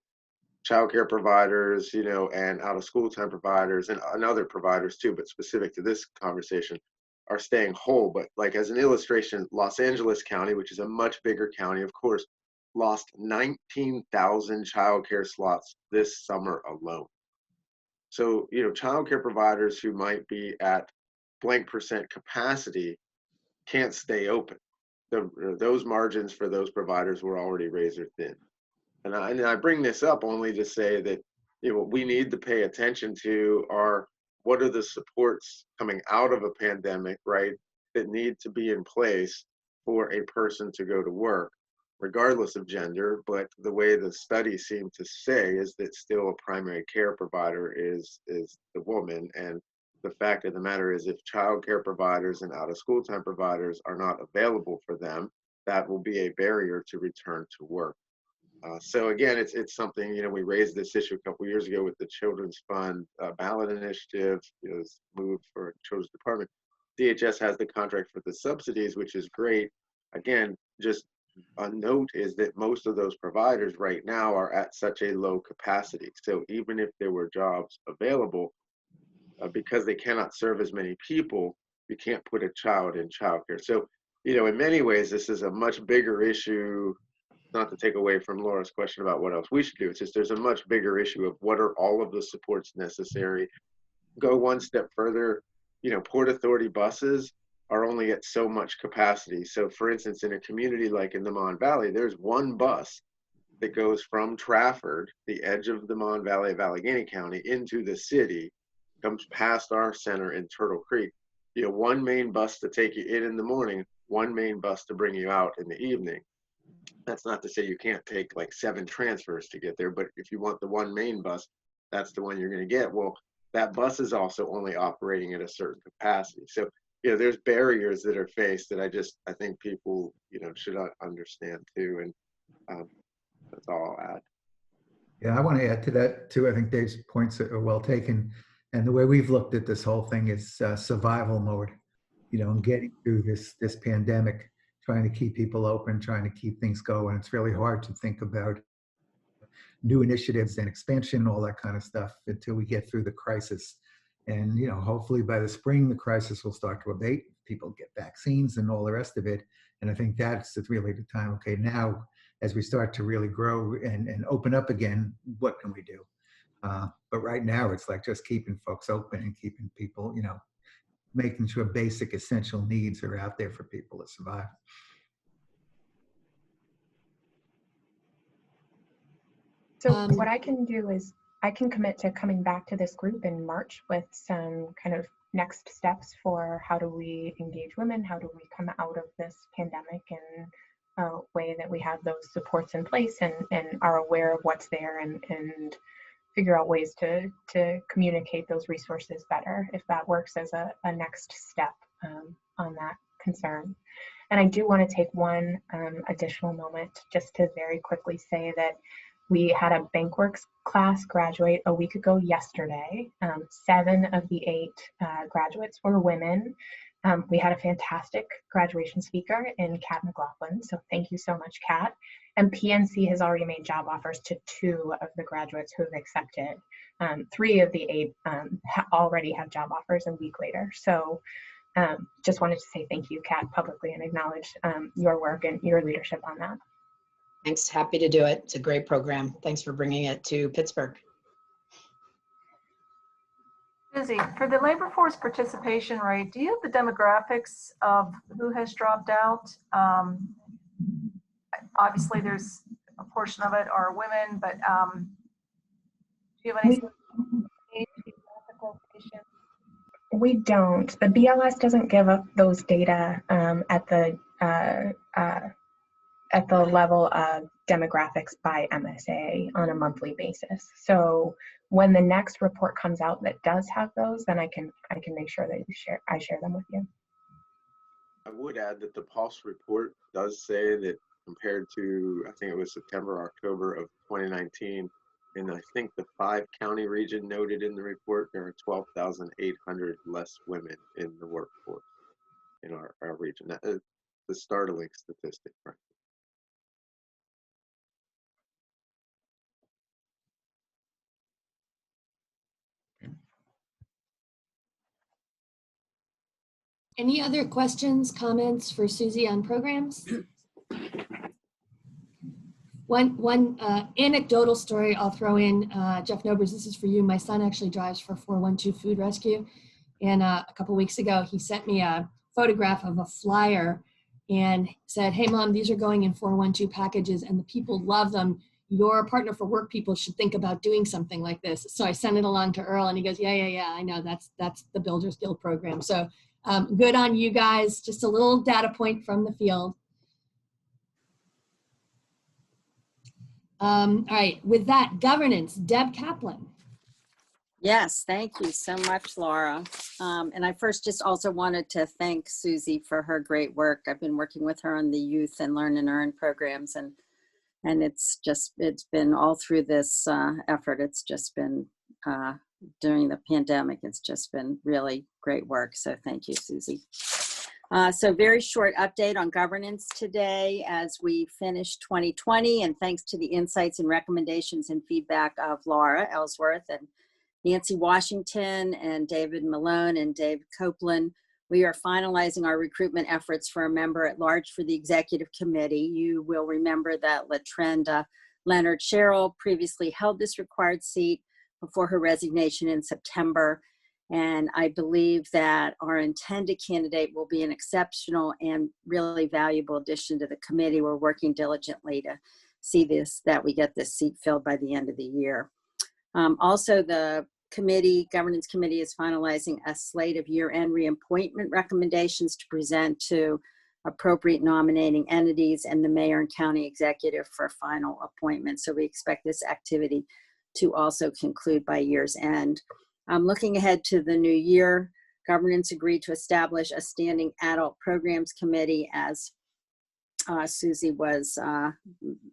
childcare providers, and out of school time providers and other providers too, but specific to this conversation, are staying whole. But like as an illustration, Los Angeles County, which is a much bigger county, of course, lost 19,000 childcare slots this summer alone. So, childcare providers who might be at blank percent capacity can't stay open. Those margins for those providers were already razor thin. And I bring this up only to say that, what we need to pay attention to are what are the supports coming out of a pandemic, right, that need to be in place for a person to go to work, regardless of gender. But the way the studies seem to say is that still a primary care provider is the woman. And the fact of the matter is, if childcare providers and out of school time providers are not available for them, that will be a barrier to return to work. So again, it's something, we raised this issue a couple of years ago with the Children's Fund ballot initiative. It was moved for Children's Department. DHS has the contract for the subsidies, which is great. Again, just a note is that most of those providers right now are at such a low capacity. So even if there were jobs available, because they cannot serve as many people, you can't put a child in childcare. So, in many ways, this is a much bigger issue. Not to take away from Laura's question about what else we should do. It's just there's a much bigger issue of what are all of the supports necessary. Go one step further, Port Authority buses are only at so much capacity. So for instance, in a community like in the Mon Valley, there's one bus that goes from Trafford, the edge of the Mon Valley of Allegheny County, into the city, comes past our center in Turtle Creek. You have one main bus to take you in the morning, one main bus to bring you out in the evening. That's not to say you can't take like 7 transfers to get there, but if you want the one main bus, that's the one you're going to get. Well, that bus is also only operating at a certain capacity. So, there's barriers that are faced that I think people, should understand too. And that's all I'll add. Yeah, I want to add to that too. I think Dave's points are well taken. And the way we've looked at this whole thing is survival mode, and getting through this pandemic, trying to keep people open, trying to keep things going. It's really hard to think about new initiatives and expansion, all that kind of stuff until we get through the crisis. And, hopefully by the spring, the crisis will start to abate. People get vaccines and all the rest of it. And I think that's really the time. Okay, now as we start to really grow and open up again, what can we do? But right now it's like just keeping folks open and keeping people, making sure basic essential needs are out there for people to survive. So what I can do is I can commit to coming back to this group in March with some kind of next steps for how do we engage women, how do we come out of this pandemic in a way that we have those supports in place and are aware of what's there and figure out ways to communicate those resources better, if that works as a next step on that concern. And I do want to take one additional moment just to very quickly say that we had a BankWorks class graduate a week ago yesterday. 7 of the 8 graduates were women. We had a fantastic graduation speaker in Kat McLaughlin, so thank you so much, Kat. And PNC has already made job offers to 2 of the graduates who have accepted. 3 of the 8 already have job offers a week later. So just wanted to say thank you, Kat, publicly and acknowledge your work and your leadership on that. Thanks, happy to do it. It's a great program. Thanks for bringing it to Pittsburgh. Susie, for the labor force participation rate, do you have the demographics of who has dropped out? Obviously, there's a portion of it are women, but do you have any geographic location? We don't. The BLS doesn't give up those data at the level of demographics by MSA on a monthly basis. So when the next report comes out that does have those, then I can make sure that I share them with you. I would add that the Pulse report does say that compared to, I think it was September, October of 2019, and I think the 5-county region noted in the report, there are 12,800 less women in the workforce in our region. That is the startling statistic, right? Any other questions, comments for Susie on programs? One anecdotal story I'll throw in, Jeff Nobers, this is for you. My son actually drives for 412 Food Rescue. And a couple weeks ago, he sent me a photograph of a flyer and said, hey mom, these are going in 412 packages and the people love them. Your partner for work people should think about doing something like this. So I sent it along to Earl and he goes, yeah, I know that's the Builders Guild program. So good on you guys. Just a little data point from the field. All right, with that, governance, Deb Kaplan. Yes, thank you so much, Laura. And I first just also wanted to thank Susie for her great work. I've been working with her on the youth and learn and earn programs, and it's been all through this effort. It's just been during the pandemic, it's just been really great work. So thank you, Susie. So very short update on governance today as we finish 2020, and thanks to the insights and recommendations and feedback of Laura Ellsworth and Nancy Washington and David Malone and Dave Copeland, we are finalizing our recruitment efforts for a member at large for the executive committee. You will remember that LaTrenda Leonard Sherrill previously held this required seat before her resignation in September. And I believe that our intended candidate will be an exceptional and really valuable addition to the committee. We're working diligently to see that we get this seat filled by the end of the year. Also, the governance committee is finalizing a slate of year-end reappointment recommendations to present to appropriate nominating entities and the mayor and county executive for final appointment. So we expect this activity to also conclude by year's end. Looking ahead to the new year, governance agreed to establish a standing adult programs committee, as Susie was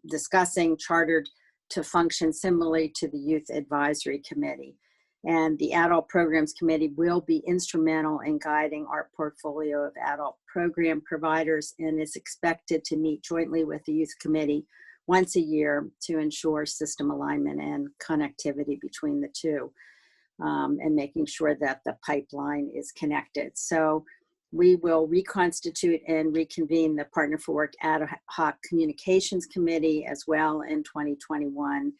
discussing, chartered to function similarly to the Youth Advisory Committee. And the Adult Programs Committee will be instrumental in guiding our portfolio of adult program providers and is expected to meet jointly with the Youth Committee once a year to ensure system alignment and connectivity between the two, and making sure that the pipeline is connected. So we will reconstitute and reconvene the Partner for Work Ad Hoc Communications Committee as well in 2021.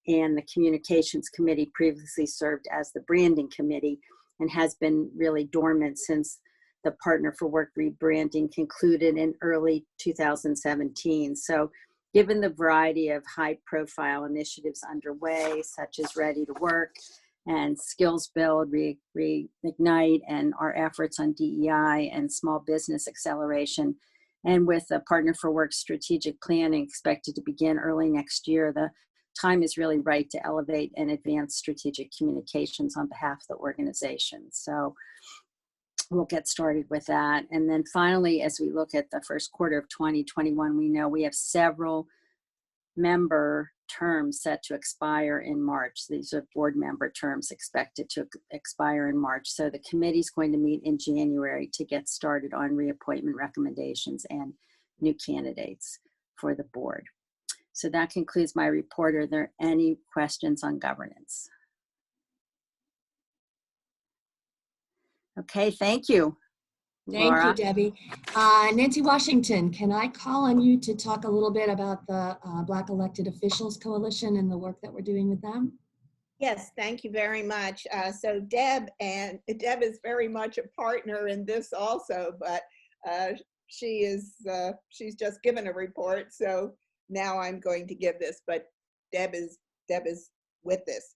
And the Communications Committee previously served as the Branding Committee and has been really dormant since the Partner for Work rebranding concluded in early 2017. So given the variety of high-profile initiatives underway, such as Ready to Work and Skills Build, Reignite, and our efforts on DEI and small business acceleration, and with the Partner for Work strategic planning expected to begin early next year, the time is really right to elevate and advance strategic communications on behalf of the organization. So we'll get started with that. And then finally, as we look at the first quarter of 2021, we know we have several member terms set to expire in March. These are board member terms expected to expire in March. So the committee's going to meet in January to get started on reappointment recommendations and new candidates for the board. So that concludes my report. Are there any questions on governance? Okay, thank you, Thank Laura. you, Debbie. Nancy Washington, can I call on you to talk a little bit about the Black Elected Officials Coalition and the work that we're doing with them? Yes, thank you very much. So Deb is very much a partner in this also, but she's just given a report. So now I'm going to give this, but Deb is with this.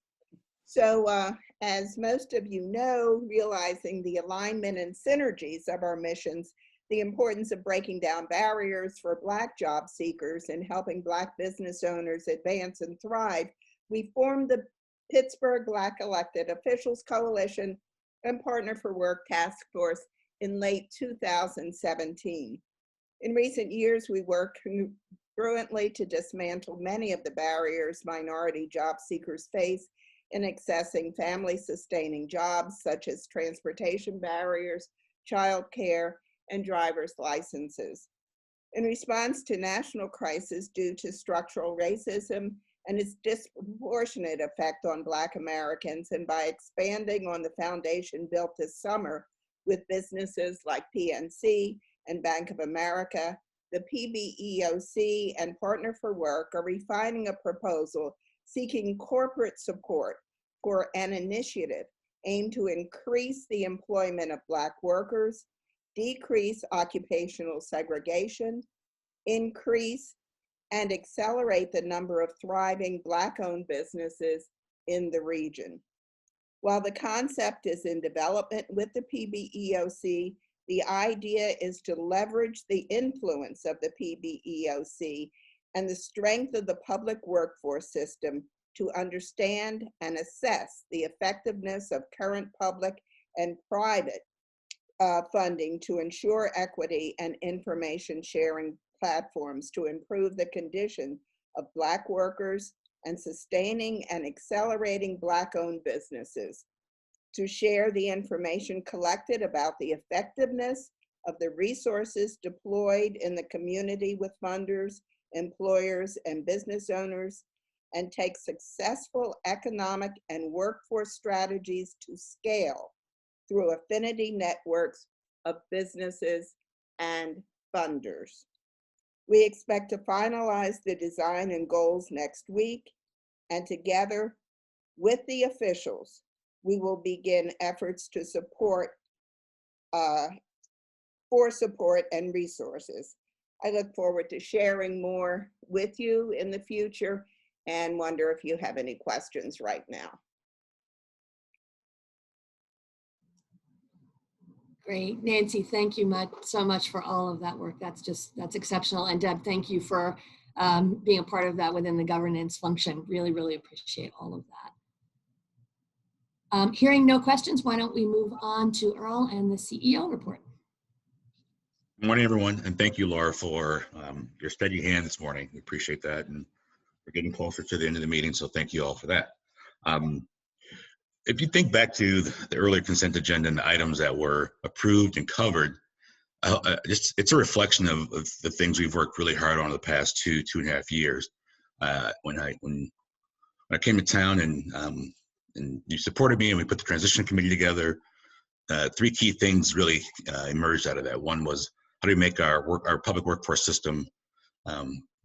So as most of you know, realizing the alignment and synergies of our missions, the importance of breaking down barriers for Black job seekers and helping Black business owners advance and thrive, we formed the Pittsburgh Black Elected Officials Coalition and Partner for Work Task Force in late 2017. In recent years, we worked congruently to dismantle many of the barriers minority job seekers face in accessing family-sustaining jobs, such as transportation barriers, childcare, and driver's licenses. In response to national crisis due to structural racism and its disproportionate effect on Black Americans, and by expanding on the foundation built this summer with businesses like PNC and Bank of America, the PBEOC and Partner for Work are refining a proposal seeking corporate support for an initiative aimed to increase the employment of Black workers, decrease occupational segregation, increase and accelerate the number of thriving Black-owned businesses in the region. While the concept is in development with the PBEOC, the idea is to leverage the influence of the PBEOC and the strength of the public workforce system to understand and assess the effectiveness of current public and private funding to ensure equity and information sharing platforms to improve the condition of Black workers and sustaining and accelerating Black-owned businesses, to share the information collected about the effectiveness of the resources deployed in the community with funders, employers, and business owners, and take successful economic and workforce strategies to scale through affinity networks of businesses and funders. We expect to finalize the design and goals next week, and together with the officials, we will begin efforts to support, for support and resources. I look forward to sharing more with you in the future and wonder if you have any questions right now. Great. Nancy, thank you so much for all of that work. That's exceptional. And Deb, thank you for being a part of that within the governance function. Really, really appreciate all of that. Hearing no questions, why don't we move on to Earl and the CEO report. Good morning, everyone, and thank you, Laura, for your steady hand this morning. We appreciate that, and we're getting closer to the end of the meeting, so thank you all for that. If you think back to the earlier consent agenda and the items that were approved and covered, it's a reflection of the things we've worked really hard on the past two and a half years. When I came to town and you supported me and we put the transition committee together, three key things really emerged out of that. One was, how do we make our public workforce system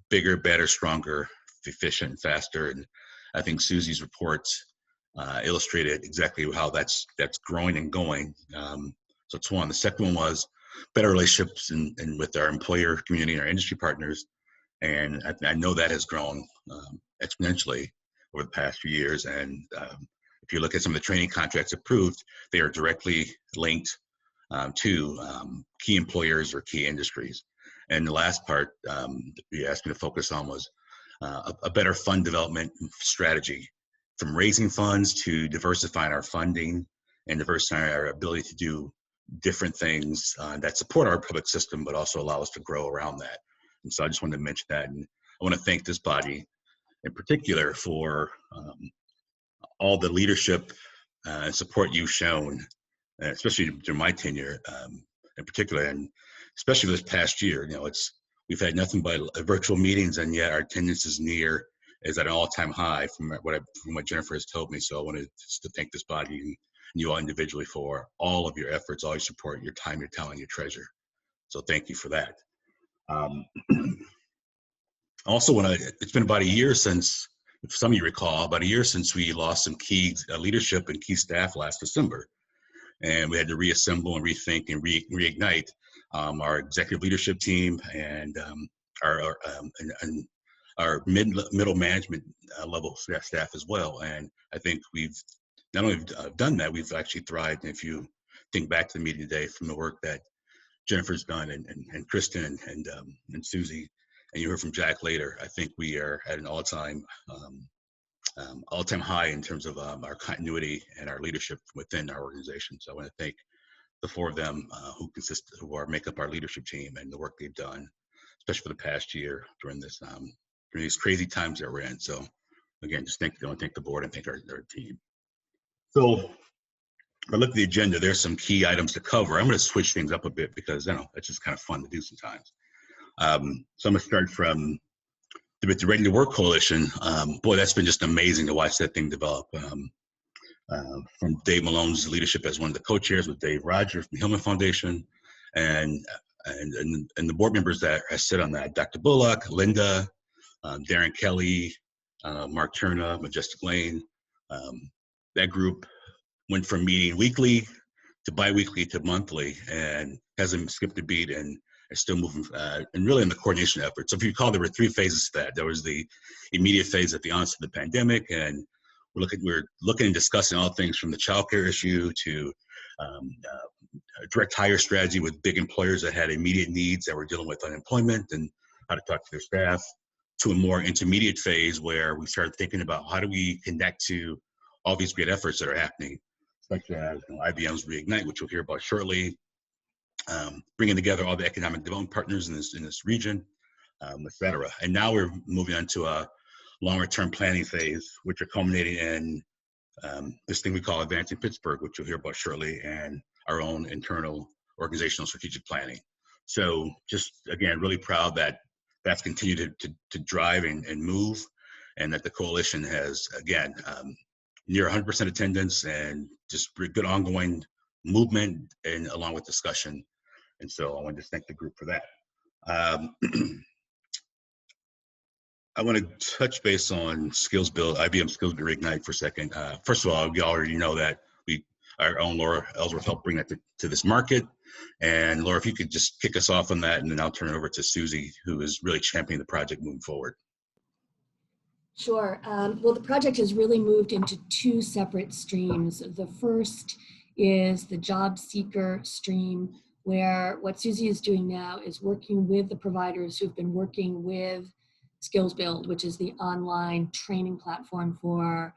bigger, better, stronger, efficient, faster? And I think Susie's reports illustrated exactly how that's growing and going. So it's one. The second one was better relationships and with our employer community and our industry partners. And I know that has grown exponentially over the past few years. And if you look at some of the training contracts approved, they are directly linked to key employers or key industries. And the last part you asked me to focus on was a better fund development strategy, from raising funds to diversifying our funding and diversifying our ability to do different things that support our public system, but also allow us to grow around that. And so I just wanted to mention that. And I want to thank this body in particular for all the leadership and support you've shown, especially during my tenure in particular, and especially this past year. You know, we've had nothing but virtual meetings, and yet our attendance is at an all-time high from what Jennifer has told me. So I wanted just to thank this body and you all individually for all of your efforts, all your support, your time, your talent, your treasure. So thank you for that. Also, it's been about a year since, if some of you recall, about a year since we lost some key leadership and key staff last December. And we had to reassemble and rethink and reignite our executive leadership team and our middle management level staff as well. And I think we've not only done that, we've actually thrived. And if you think back to the meeting today, from the work that Jennifer's done and Kristen and Susie, and you heard from Jack later, I think we are at an all-time high in terms of our continuity and our leadership within our organization. So I want to thank the four of them who make up our leadership team and the work they've done, especially for the past year during these crazy times that we're in. So again, just thank the board and thank our team. So if I look at the agenda, there's some key items to cover. I'm going to switch things up a bit because it's just kind of fun to do sometimes. So I'm going to start from the Ready to Work Coalition. Boy, that's been just amazing to watch that thing develop. From Dave Malone's leadership as one of the co-chairs with Dave Rogers from the Hillman Foundation, and the board members that sit on that, Dr. Bullock, Linda, Darren Kelly, Mark Turner, Majestic Lane. That group went from meeting weekly to bi-weekly to monthly and hasn't skipped a beat and is still moving and really in the coordination effort. So if you recall, there were three phases to that. There was the immediate phase at the onset of the pandemic, and we're looking and discussing all things from the childcare issue to a direct hire strategy with big employers that had immediate needs that were dealing with unemployment and how to talk to their staff, to a more intermediate phase where we started thinking about how do we connect to all these great efforts that are happening, such as IBM's Reignite, which we'll hear about shortly, bringing together all the economic development partners in this region, et cetera. And now we're moving on to a longer term planning phase, which are culminating in this thing we call Advancing Pittsburgh, which you'll hear about shortly, and our own internal organizational strategic planning. So just, again, really proud that that's continued to drive and move, and that the coalition has, again, near 100% attendance and just good ongoing movement and along with discussion. And so I want to just thank the group for that. I want to touch base on IBM Skills Build Reignite for a second. First of all, we already know that our own Laura Ellsworth helped bring that to this market. And Laura, if you could just kick us off on that, and then I'll turn it over to Susie, who is really championing the project moving forward. Sure. Well, the project has really moved into two separate streams. The first is the job seeker stream, where what Susie is doing now is working with the providers who've been working with Skills Build, which is the online training platform for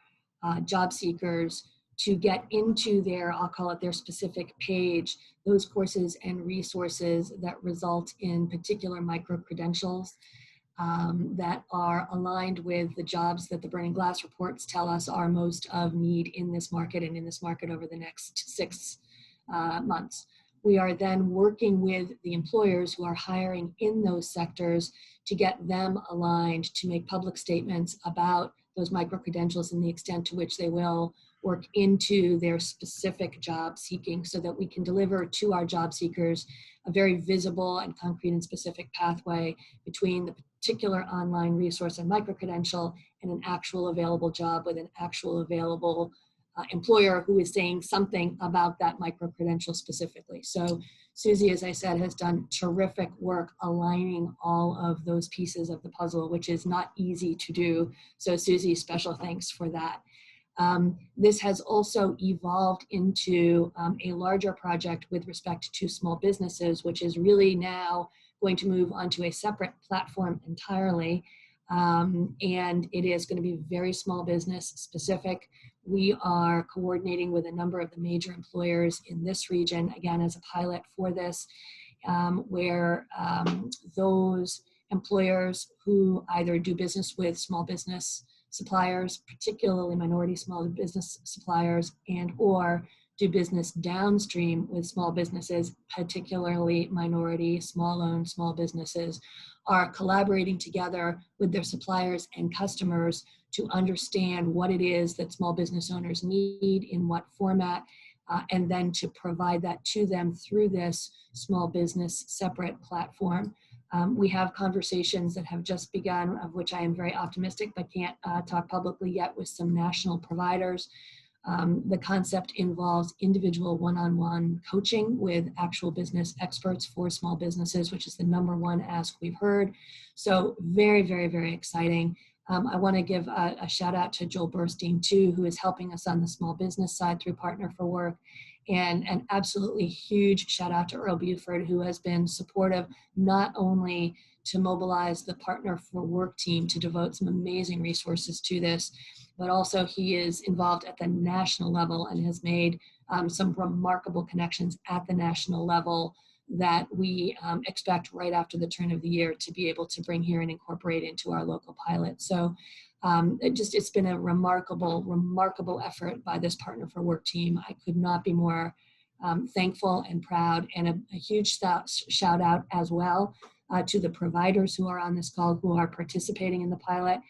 job seekers, to get into their, I'll call it their specific page, those courses and resources that result in particular micro-credentials that are aligned with the jobs that the Burning Glass reports tell us are most of need in this market and in this market over the next 6 months. We are then working with the employers who are hiring in those sectors to get them aligned to make public statements about those micro-credentials and the extent to which they will work into their specific job seeking, so that we can deliver to our job seekers a very visible and concrete and specific pathway between the particular online resource and micro-credential and an actual available job with an actual available employer who is saying something about that micro-credential specifically. So Susie, as I said, has done terrific work aligning all of those pieces of the puzzle, which is not easy to do. So Susie, special thanks for that. This has also evolved into a larger project with respect to small businesses, which is really now going to move onto a separate platform entirely. And it is going to be very small business specific. We are coordinating with a number of the major employers in this region, again, as a pilot for this, where those employers who either do business with small business suppliers, particularly minority small business suppliers, and or do business downstream with small businesses, particularly minority, small-owned small businesses, are collaborating together with their suppliers and customers to understand what it is that small business owners need, in what format, and then to provide that to them through this small business separate platform. We have conversations that have just begun, of which I am very optimistic, but can't talk publicly yet, with some national providers. The concept involves individual one-on-one coaching with actual business experts for small businesses, which is the #1 ask we've heard. So very, very, very exciting. I want to give a shout out to Joel Burstein too, who is helping us on the small business side through Partner for Work. And an absolutely huge shout out to Earl Buford, who has been supportive not only to mobilize the Partner for Work team to devote some amazing resources to this, but also he is involved at the national level and has made some remarkable connections at the national level that we expect right after the turn of the year to be able to bring here and incorporate into our local pilot. So it's been a remarkable, remarkable effort by this Partner for Work team. I could not be more thankful and proud, and a huge shout out as well to the providers who are on this call, who are participating in the pilot.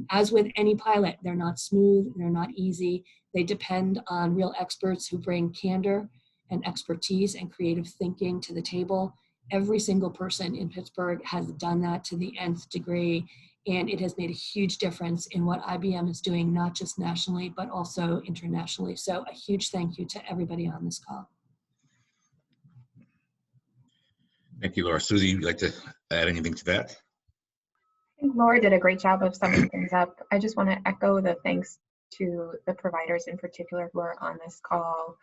As with any pilot, they're not smooth, they're not easy. They depend on real experts who bring candor and expertise and creative thinking to the table. Every single person in Pittsburgh has done that to the nth degree, and it has made a huge difference in what IBM is doing, not just nationally, but also internationally. So a huge thank you to everybody on this call. Thank you, Laura. Susie, would you like to add anything to that? I think Laura did a great job of summing things up. I just want to echo the thanks to the providers in particular who are on this call.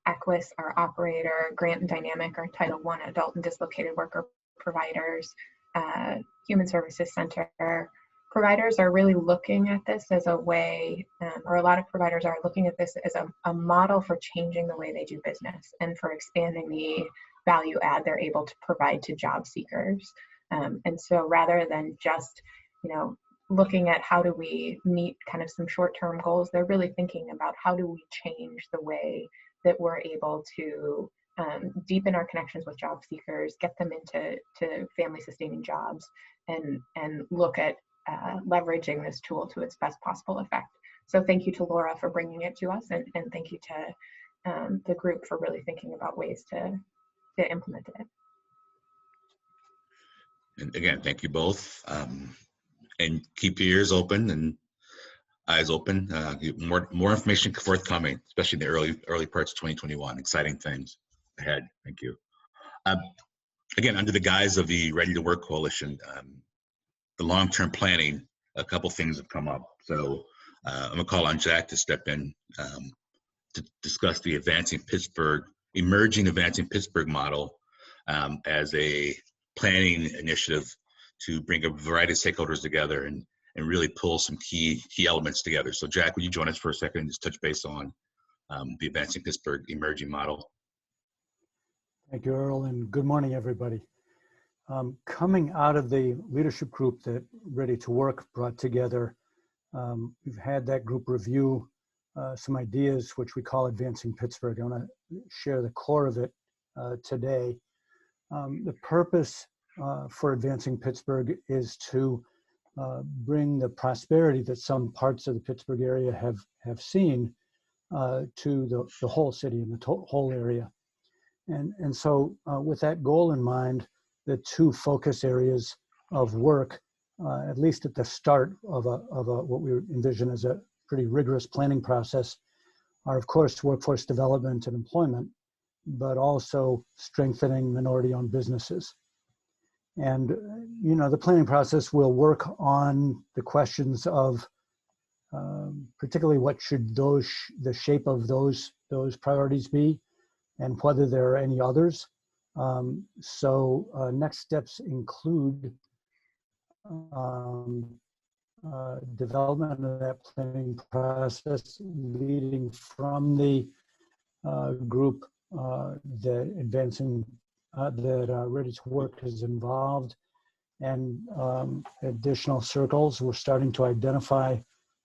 Equus, our operator, Grant and Dynamic, our Title I adult and dislocated worker providers, Human Services Center. Providers are really looking at this as a way, or a lot of providers are looking at this as a model for changing the way they do business and for expanding the value add they're able to provide to job seekers. And so rather than just, looking at how do we meet kind of some short-term goals, they're really thinking about how do we change the way that we're able to deepen our connections with job seekers, get them into family-sustaining jobs, and look at leveraging this tool to its best possible effect. So thank you to Laura for bringing it to us, and thank you to the group for really thinking about ways to implement it. And again, thank you both. And keep your ears open. And eyes open. More information forthcoming, especially in the early parts of 2021. Exciting things ahead. Thank you. Again, under the guise of the Ready to Work Coalition, the long-term planning, a couple things have come up. So I'm gonna call on Jack to step in to discuss the emerging Advancing Pittsburgh model as a planning initiative to bring a variety of stakeholders together and really pull some key elements together. So Jack, would you join us for a second and just touch base on the Advancing Pittsburgh emerging model? Thank you, Earl, and good morning, everybody. Coming out of the leadership group that Ready to Work brought together, we've had that group review some ideas, which we call Advancing Pittsburgh. I want to share the core of it today. The purpose for Advancing Pittsburgh is to bring the prosperity that some parts of the Pittsburgh area have seen to the whole city and the whole area. And so with that goal in mind, the two focus areas of work, at least at the start of what we envision as a pretty rigorous planning process, are of course workforce development and employment, but also strengthening minority-owned businesses. And the planning process will work on the questions of particularly what should the shape of those priorities be, and whether there are any others. Next steps include development of that planning process, leading from the group that Ready to Work is involved, and additional circles. We're starting to identify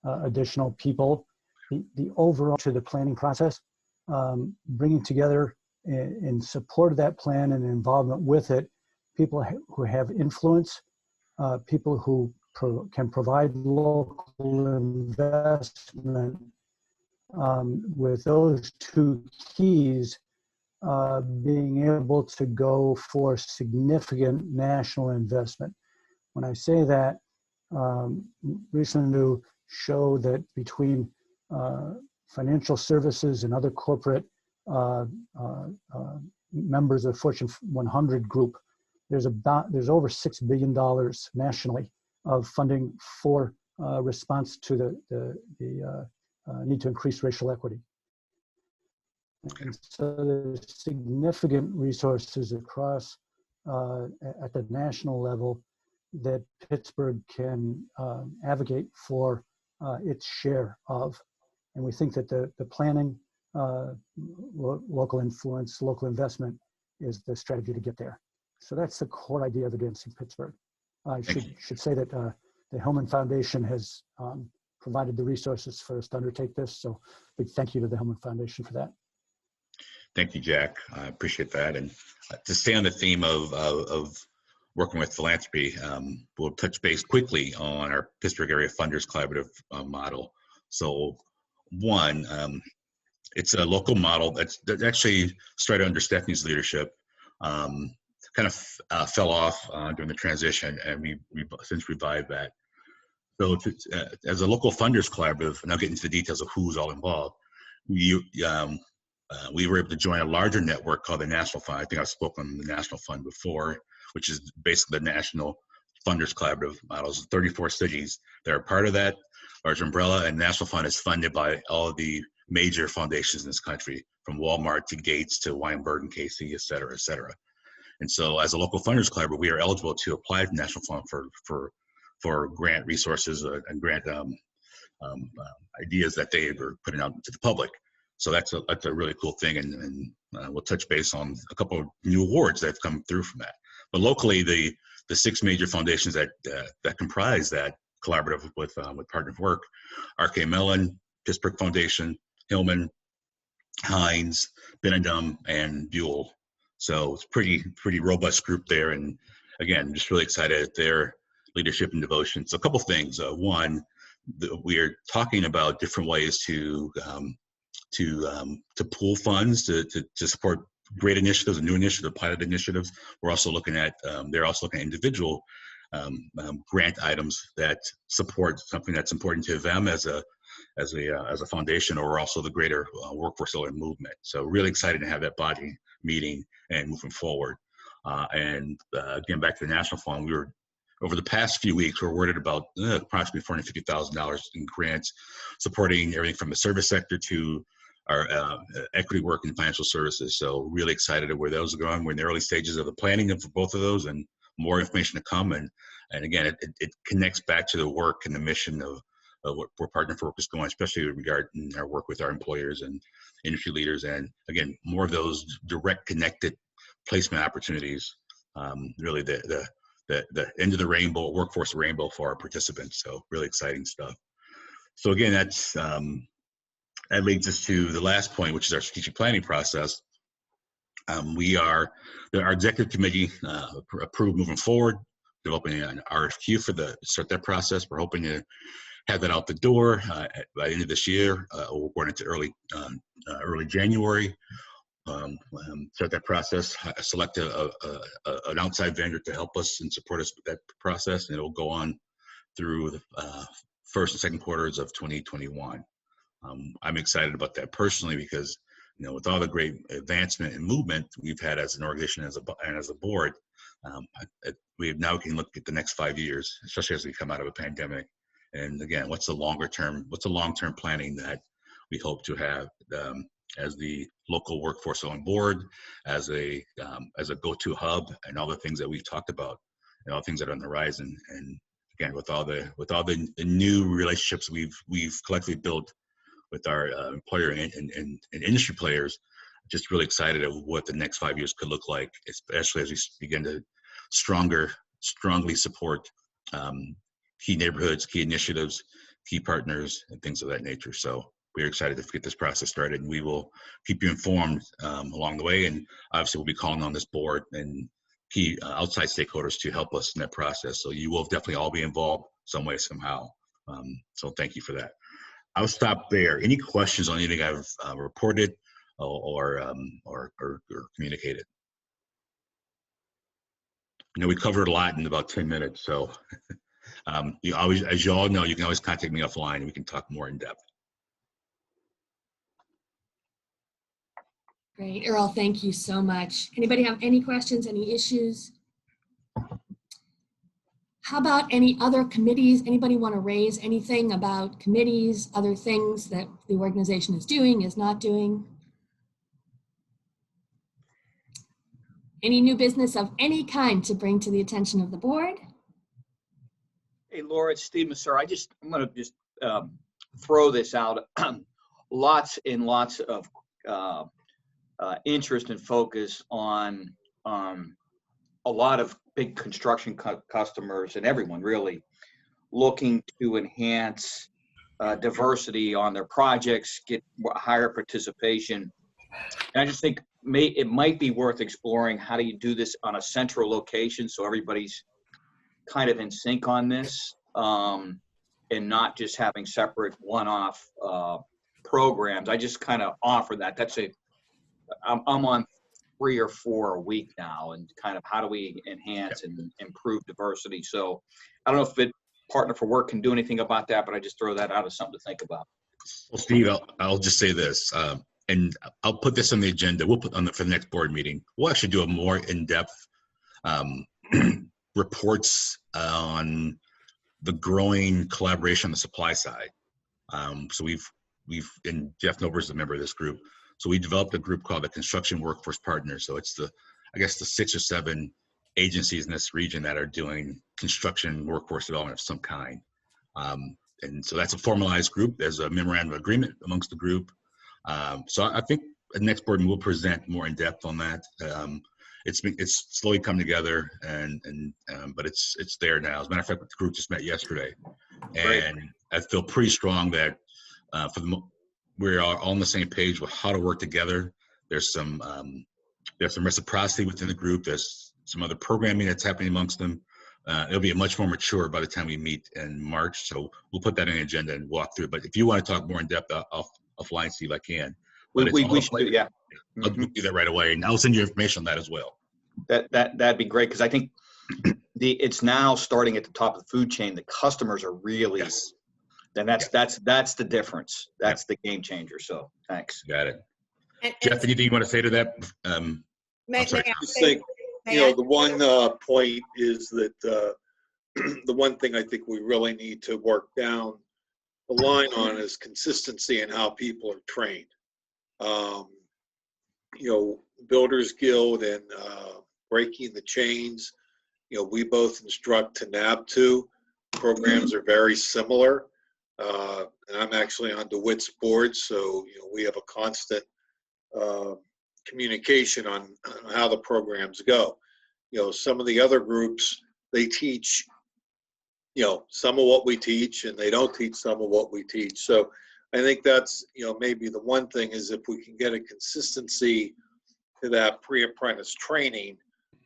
additional people. The overall to the planning process, bringing together in support of that plan and involvement with it, people who have influence, people who can provide local investment. With those two keys, being able to go for significant national investment. When I say that, recently show that between financial services and other corporate members of the Fortune 100 group, there's over $6 billion nationally of funding for response to the need to increase racial equity. And so there's significant resources across at the national level that Pittsburgh can advocate for its share of. And we think that the planning, local influence, local investment is the strategy to get there. So that's the core idea of Advancing Pittsburgh. I should say that the Hillman Foundation has provided the resources for us to undertake this. So big thank you to the Hillman Foundation for that. Thank you, Jack. I appreciate that. And to stay on the theme of working with philanthropy, we'll touch base quickly on our Pittsburgh Area Funders Collaborative model. So one, it's a local model that actually started under Stephanie's leadership, kind of fell off during the transition, and we've since revived that. So as a local funders collaborative, and I'll get into the details of who's all involved, we were able to join a larger network called the National Fund. I think I've spoken on the National Fund before, which is basically the National Funders Collaborative models. 34 cities that are part of that large umbrella, and National Fund is funded by all of the major foundations in this country, from Walmart to Gates to Weinberg and Casey, et cetera, et cetera. And so as a local funders collaborative, we are eligible to apply to National Fund for grant resources and grant ideas that they were putting out to the public. So that's a really cool thing, and we'll touch base on a couple of new awards that have come through from that. But locally, the 6 major foundations that comprise that collaborative with Partner for Work: R.K. Mellon, Pittsburgh Foundation, Hillman, Hines, Benedum, and Buell. So it's pretty robust group there, and again, just really excited at their leadership and devotion. So a couple things. One, we are talking about different ways to pool funds to support great initiatives and new initiatives, pilot initiatives. We're also looking at they're also looking at individual grant items that support something that's important to them as a a foundation, or also the greater workforce development movement. So really excited to have that body meeting and moving forward. Again, back to the National Fund, we were, over the past few weeks, we're awarded about approximately $450,000 in grants, supporting everything from the service sector to our equity work in financial services. So really excited at where those are going. We're in the early stages of the planning of both of those, and more information to come. And again, it connects back to the work and the mission of where Partner for Work is going, especially regarding our work with our employers and industry leaders. And again, more of those direct connected placement opportunities, really the end of the rainbow, workforce rainbow for our participants. So really exciting stuff. So again, that leads us to the last point, which is our strategic planning process. Our executive committee approved moving forward, developing an RFQ start that process. We're hoping to have that out the door by the end of this year. We're going into early January. Start that process, select an outside vendor to help us and support us with that process, and it will go on through the first and second quarters of 2021. I'm excited about that personally because, with all the great advancement and movement we've had as an organization and as a board, we now can look at the next 5 years, especially as we come out of a pandemic. And again, what's the long-term planning that we hope to have as the local workforce on board, as a go-to hub, and all the things that we've talked about, and all the things that are on the horizon. And again, with all the new relationships we've collectively built with our employer and industry players, just really excited at what the next 5 years could look like, especially as we begin to strongly support key neighborhoods, key initiatives, key partners, and things of that nature. So we're excited to get this process started, and we will keep you informed along the way. And obviously, we'll be calling on this board and key outside stakeholders to help us in that process. So you will definitely all be involved some way, somehow. So thank you for that. I'll stop there. Any questions on anything I've reported or communicated? We covered a lot in about 10 minutes. So as you all know, you can always contact me offline and we can talk more in depth. Great, Earl, thank you so much. Anybody have any questions, any issues? How about any other committees? Anybody want to raise anything about committees, other things that the organization is doing, is not doing? Any new business of any kind to bring to the attention of the board? Hey, Laura, it's Steve Messer. I'm going to just throw this out. Lots and lots of interest and focus on a lot of big construction customers and everyone really looking to enhance diversity on their projects, get higher participation. And I just think it might be worth exploring how do you do this on a central location so everybody's kind of in sync on this, and not just having separate one-off programs. I just kind of offer that. I'm on 3 or 4 a week now, and kind of how do we enhance and improve diversity. So I don't know if Partner for Work can do anything about that, but I just throw that out as something to think about. Well, Steve, I'll just say this, and I'll put this on the agenda. We'll put for the next board meeting. We'll actually do a more in-depth reports on the growing collaboration on the supply side. So and Jeff Nober is a member of this group. So we developed a group called the Construction Workforce Partners. So it's the 6 or 7 agencies in this region that are doing construction workforce development of some kind. And so that's a formalized group. There's a memorandum of agreement amongst the group. So I think the next board will present more in depth on that. It's slowly come together, but it's there now. As a matter of fact, the group just met yesterday, and I feel pretty strong that we're all on the same page with how to work together. There's some reciprocity within the group. There's some other programming that's happening amongst them. It'll be much more mature by the time we meet in March. So we'll put that in the agenda and walk through. But if you want to talk more in depth offline, Steve, I can. We should do, yeah. I'll do that right away, and I'll send you information on that as well. That'd be great, because I think it's now starting at the top of the food chain. The customers are really then that's the difference. That's the game changer. So thanks. Got it. And Jeff, anything you want to say to that? may, I'm sorry, may I Tom. I think, may you know, I- the one point is that the one thing I think we really need to work down the line on is consistency in how people are trained. You know, Builders Guild and Breaking the Chains, you know, we both instruct to NAB2. Programs are very similar. And I'm actually on DeWitt's board, so, you know, we have a constant communication on how the programs go. You know, some of the other groups, they teach, you know, some of what we teach, and they don't teach some of what we teach. So I think that's, you know, maybe the one thing is if we can get a consistency to that pre-apprentice training,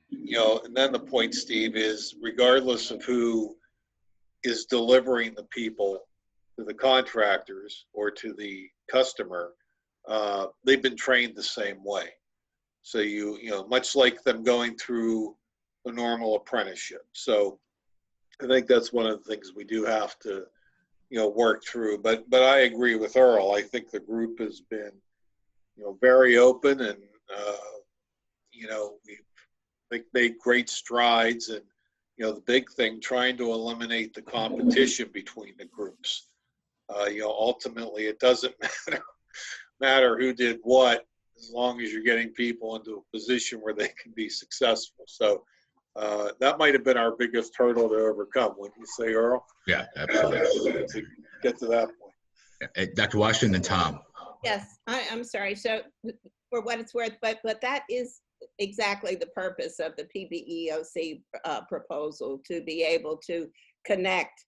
you know, and then the point, Steve, is regardless of who is delivering the people to the contractors or to the customer, they've been trained the same way. So you know, much like them going through a normal apprenticeship. So I think that's one of the things we do have to, you know, work through. But I agree with Earl. I think the group has been, you know, very open, and you know, we've made great strides. And you know, the big thing, trying to eliminate the competition between the groups. You know, ultimately, it doesn't matter who did what, as long as you're getting people into a position where they can be successful. So that might have been our biggest hurdle to overcome, wouldn't you say, Earl? Yeah, absolutely. To get to that point. Dr. Washington and Tom. Yes, I'm sorry. So for what it's worth, but that is exactly the purpose of the PBEOC proposal, to be able to connect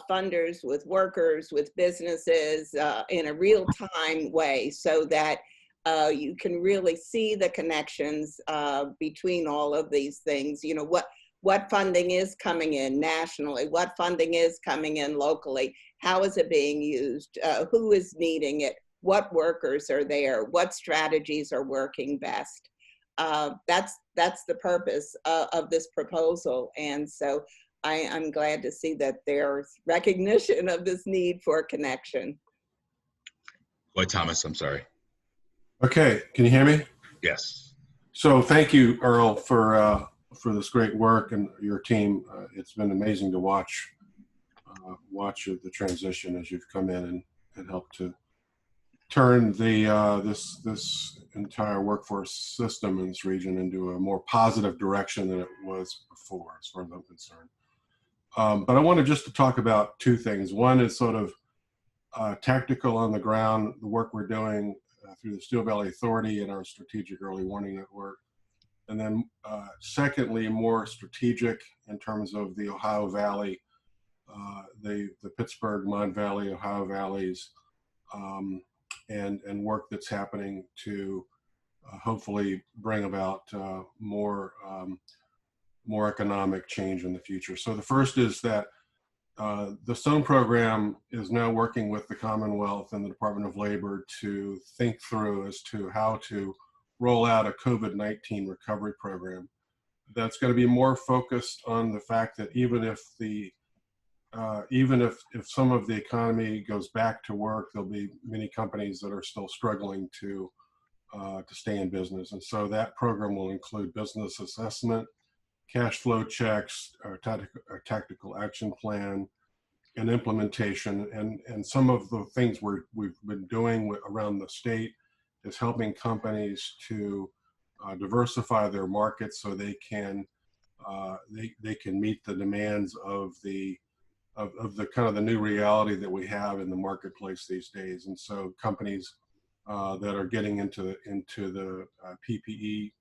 funders with workers, with businesses in a real-time way, so that you can really see the connections between all of these things. You know, what funding is coming in nationally, what funding is coming in locally, how is it being used, who is needing it, what workers are there, what strategies are working best. That's the purpose of this proposal. And so I'm glad to see that there's recognition of this need for connection. Lloyd Thomas, I'm sorry. Okay, can you hear me? Yes. So thank you, Earl, for this great work and your team. It's been amazing to watch the transition as you've come in and helped to turn the this entire workforce system in this region into a more positive direction than it was before, as far as I'm concerned. But I wanted just to talk about two things. One is sort of tactical on the ground, the work we're doing through the Steel Valley Authority and our Strategic Early Warning Network. And then secondly, more strategic in terms of the Ohio Valley, the Pittsburgh, Mon Valley, Ohio Valleys, and work that's happening to hopefully bring about more economic change in the future. So the first is that the SOAN program is now working with the Commonwealth and the Department of Labor to think through as to how to roll out a COVID-19 recovery program that's going to be more focused on the fact that even if some of the economy goes back to work, there'll be many companies that are still struggling to stay in business. And so that program will include business assessment, cash flow checks, our tactical action plan, and implementation. And some of the things we've been doing around the state is helping companies to diversify their markets so they can meet the demands of the kind of the new reality that we have in the marketplace these days. And so companies that are getting into the PPE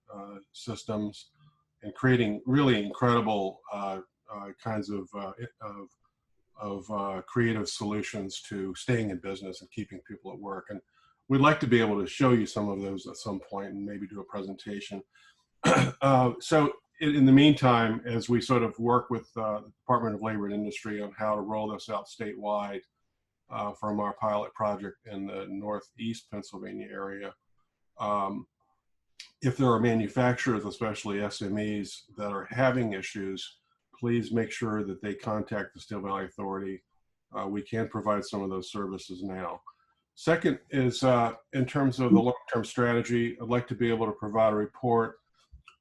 systems and creating really incredible kinds of creative solutions to staying in business and keeping people at work. And we'd like to be able to show you some of those at some point and maybe do a presentation. So in the meantime, as we sort of work with the Department of Labor and Industry on how to roll this out statewide from our pilot project in the Northeast Pennsylvania area, if there are manufacturers, especially SMEs, that are having issues, please make sure that they contact the Steel Valley Authority we can provide some of those services now. Second is in terms of the long-term strategy, I'd like to be able to provide a report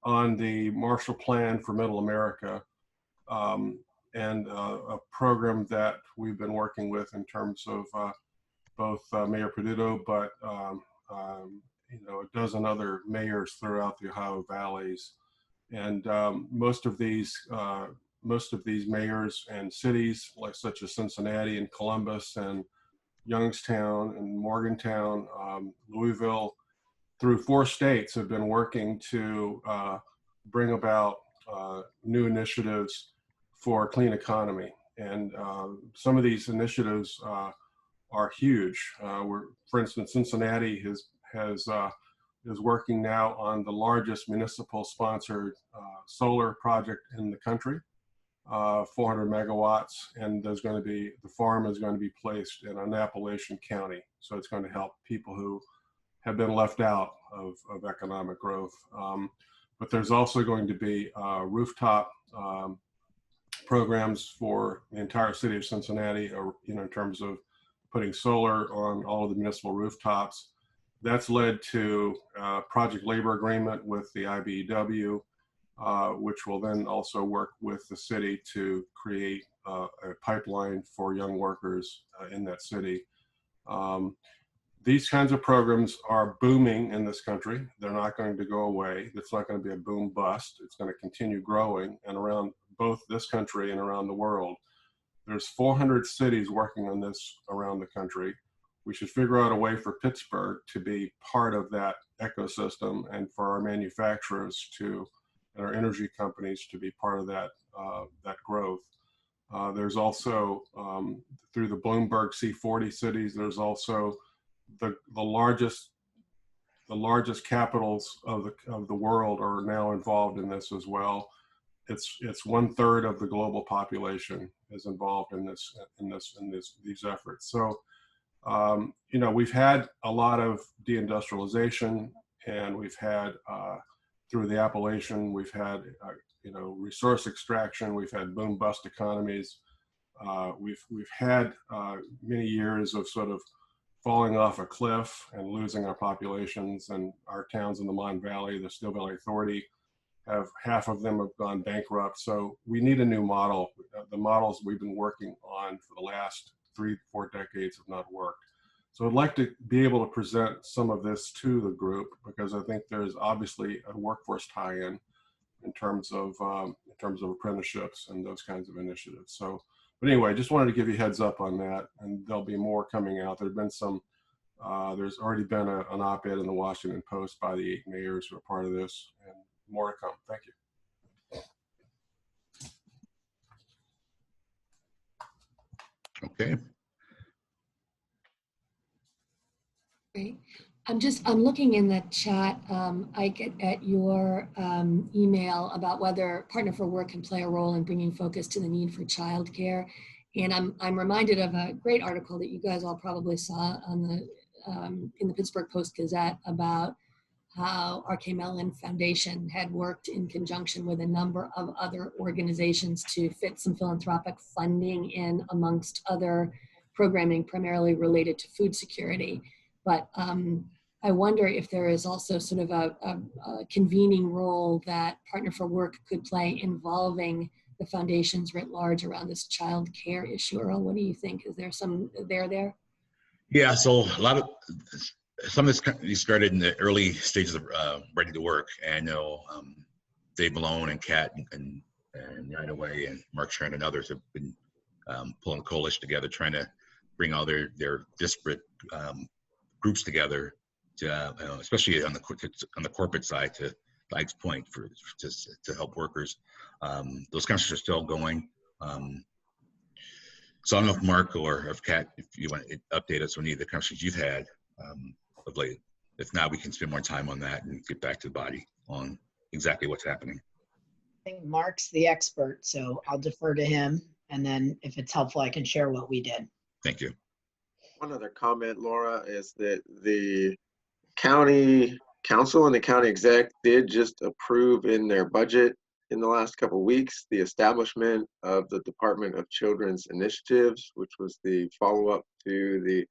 on the Marshall Plan for Middle America, and a program that we've been working with in terms of both Mayor Peduto, but a dozen other mayors throughout the Ohio Valleys. And most of these mayors and cities, like such as Cincinnati and Columbus and Youngstown and Morgantown, Louisville, through 4 states have been working to bring about new initiatives for a clean economy. And some of these initiatives are huge. For instance, Cincinnati is working now on the largest municipal sponsored solar project in the country, 400 megawatts, and the farm is going to be placed in an Appalachian County. So it's going to help people who have been left out of economic growth. But there's also going to be rooftop programs for the entire city of Cincinnati, in terms of putting solar on all of the municipal rooftops. That's led to a project labor agreement with the IBEW, which will then also work with the city to create a pipeline for young workers in that city. These kinds of programs are booming in this country. They're not going to go away. It's not going to be a boom bust. It's going to continue growing, and around both this country and around the world. There's 400 cities working on this around the country. We should figure out a way for Pittsburgh to be part of that ecosystem, and for our manufacturers and our energy companies to be part of that growth. There's also, through the Bloomberg C40 cities, there's also the largest capitals of the world are now involved in this as well. It's 1/3 of the global population is involved in these efforts. So, we've had a lot of deindustrialization, and we've had through the Appalachian, we've had resource extraction, we've had boom bust economies, we've had many years of sort of falling off a cliff and losing our populations, and our towns in the Mon Valley, the Steel Valley Authority, half of them have gone bankrupt. So we need a new model. The models we've been working on for the last 3-4 decades have not worked. So I'd like to be able to present some of this to the group, because I think there's obviously a workforce tie-in in terms of apprenticeships and those kinds of initiatives. So, but anyway, just wanted to give you a heads up on that, and there'll be more coming out. There've been some. There's already been an op-ed in the Washington Post by the 8 mayors who are part of this, and more to come. Thank you. Okay. Great. I'm looking in the chat. I get at your email about whether Partner for Work can play a role in bringing focus to the need for childcare. And I'm reminded of a great article that you guys all probably saw on the in the Pittsburgh Post-Gazette about how R.K. Mellon Foundation had worked in conjunction with a number of other organizations to fit some philanthropic funding in, amongst other programming primarily related to food security. But I wonder if there is also sort of a convening role that Partner for Work could play involving the foundations writ large around this child care issue. Earl, what do you think? Is there some there? Yeah, so some of this started in the early stages of Ready to Work. And I know Dave Malone and Kat and Nina Way and Mark Sharon and others have been pulling a coalition together, trying to bring all their disparate groups together, to, especially on the corporate side, to Ike's point, to help workers. Those conversations are still going. So I don't know if Mark or if Kat, if you want to update us on any of the conversations you've had of late. If not, we can spend more time on that and get back to the body on exactly what's happening. I think Mark's the expert, so I'll defer to him. And then if it's helpful, I can share what we did. Thank you. One other comment, Laura, is that the county council and the county exec did just approve in their budget in the last couple of weeks, the establishment of the Department of Children's Initiatives, which was the follow-up to the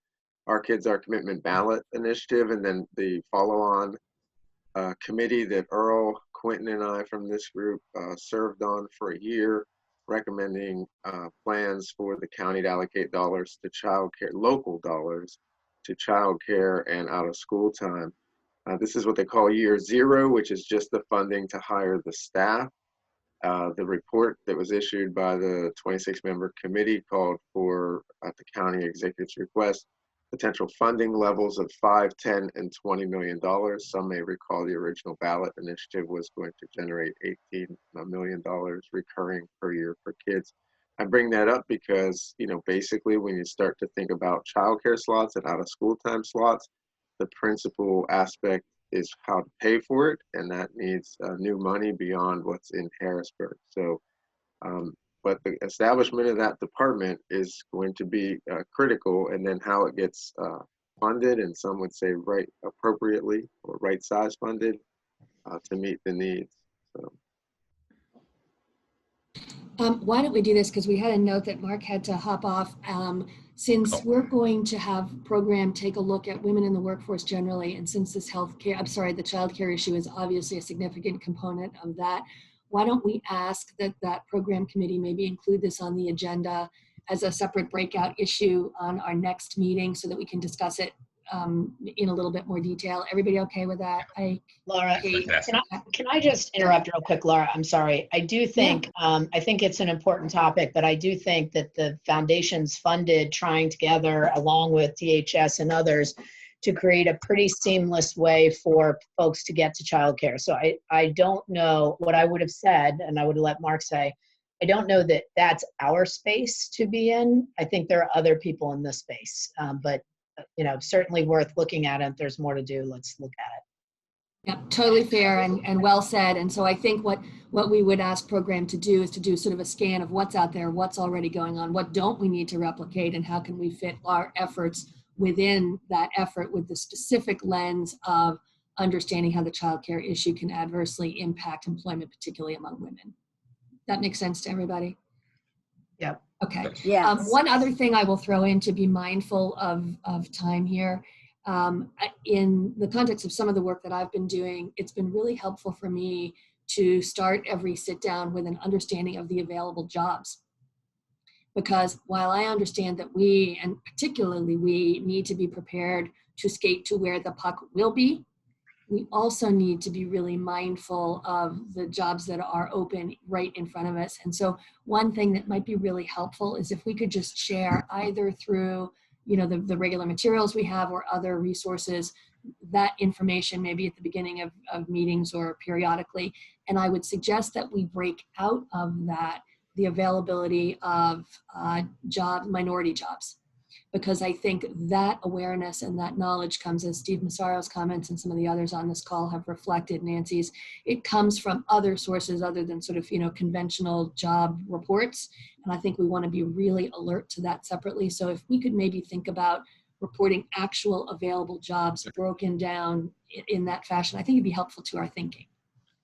Our Kids, Our Commitment ballot initiative, and then the follow-on committee that Earl, Quentin, and I from this group served on for a year, recommending plans for the county to allocate dollars to childcare, local dollars to childcare and out of school time. This is what they call year zero, which is just the funding to hire the staff. The report that was issued by the 26-member committee called for, at the county executive's request, potential funding levels of $5, $10, and $20 million. Some may recall the original ballot initiative was going to generate $18 million recurring per year for kids. I bring that up because, you know, basically when you start to think about childcare slots and out of school time slots, the principal aspect is how to pay for it, and that needs new money beyond what's in Harrisburg. So, but the establishment of that department is going to be critical, and then how it gets funded, and some would say right appropriately or right size funded to meet the needs. So. Why don't we do this? Because we had a note that Mark had to hop off. Since we're going to have program take a look at women in the workforce generally, and since this the child care issue is obviously a significant component of that, why don't we ask that program committee maybe include this on the agenda as a separate breakout issue on our next meeting so that we can discuss it in a little bit more detail. Everybody okay with that? Laura, can I just interrupt real quick, Laura? I'm sorry. I do think, I think it's an important topic, but I do think that the foundation's funded trying together along with DHS and others to create a pretty seamless way for folks to get to childcare. So I don't know what I would have said, and I would have let Mark say, I don't know that that's our space to be in. I think there are other people in this space, but you know, certainly worth looking at it. If there's more to do, let's look at it. Yep, totally fair and well said. And so I think what we would ask program to do is to do sort of a scan of what's out there, what's already going on, what don't we need to replicate, and how can we fit our efforts within that effort with the specific lens of understanding how the child care issue can adversely impact employment, particularly among women. That makes sense to everybody? Yep. Okay. Yes. One other thing I will throw in to be mindful of time here. In the context of some of the work that I've been doing, it's been really helpful for me to start every sit down with an understanding of the available jobs. Because while I understand that we, and particularly we, need to be prepared to skate to where the puck will be, we also need to be really mindful of the jobs that are open right in front of us. And so one thing that might be really helpful is if we could just share either through, you know, the regular materials we have or other resources, that information maybe at the beginning of meetings or periodically. And I would suggest that we break out of that the availability of minority jobs. Because I think that awareness and that knowledge comes, as Steve Massaro's comments and some of the others on this call have reflected, Nancy's, it comes from other sources other than sort of, you know, conventional job reports. And I think we want to be really alert to that separately. So if we could maybe think about reporting actual available jobs broken down in that fashion, I think it'd be helpful to our thinking.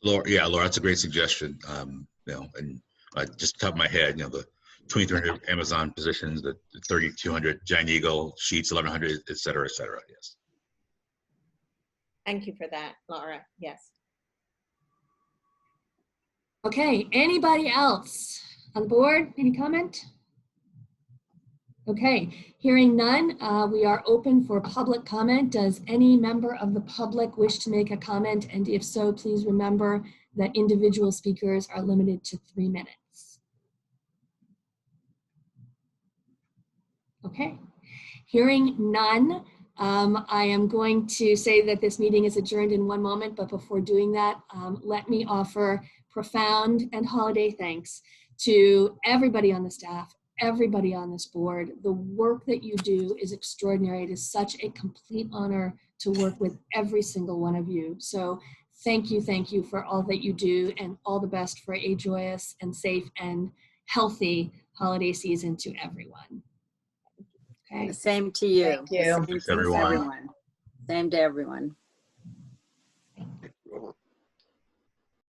Laura, yeah, Laura, that's a great suggestion. You know, and just top of my head, you know, the 2,300 Amazon positions, the 3,200 Giant Eagle, Sheets 1,100, et cetera, yes. Thank you for that, Laura. Yes. Okay, anybody else on the board? Any comment? Okay, hearing none, we are open for public comment. Does any member of the public wish to make a comment? And if so, please remember that individual speakers are limited to 3 minutes. Okay, hearing none, I am going to say that this meeting is adjourned in 1 moment, but before doing that, let me offer profound and holiday thanks to everybody on the staff, everybody on this board. The work that you do is extraordinary. It is such a complete honor to work with every single one of you. So thank you for all that you do, and all the best for a joyous and safe and healthy holiday season to everyone. Okay. The same to you. Thank you. Same to everyone. Same to everyone.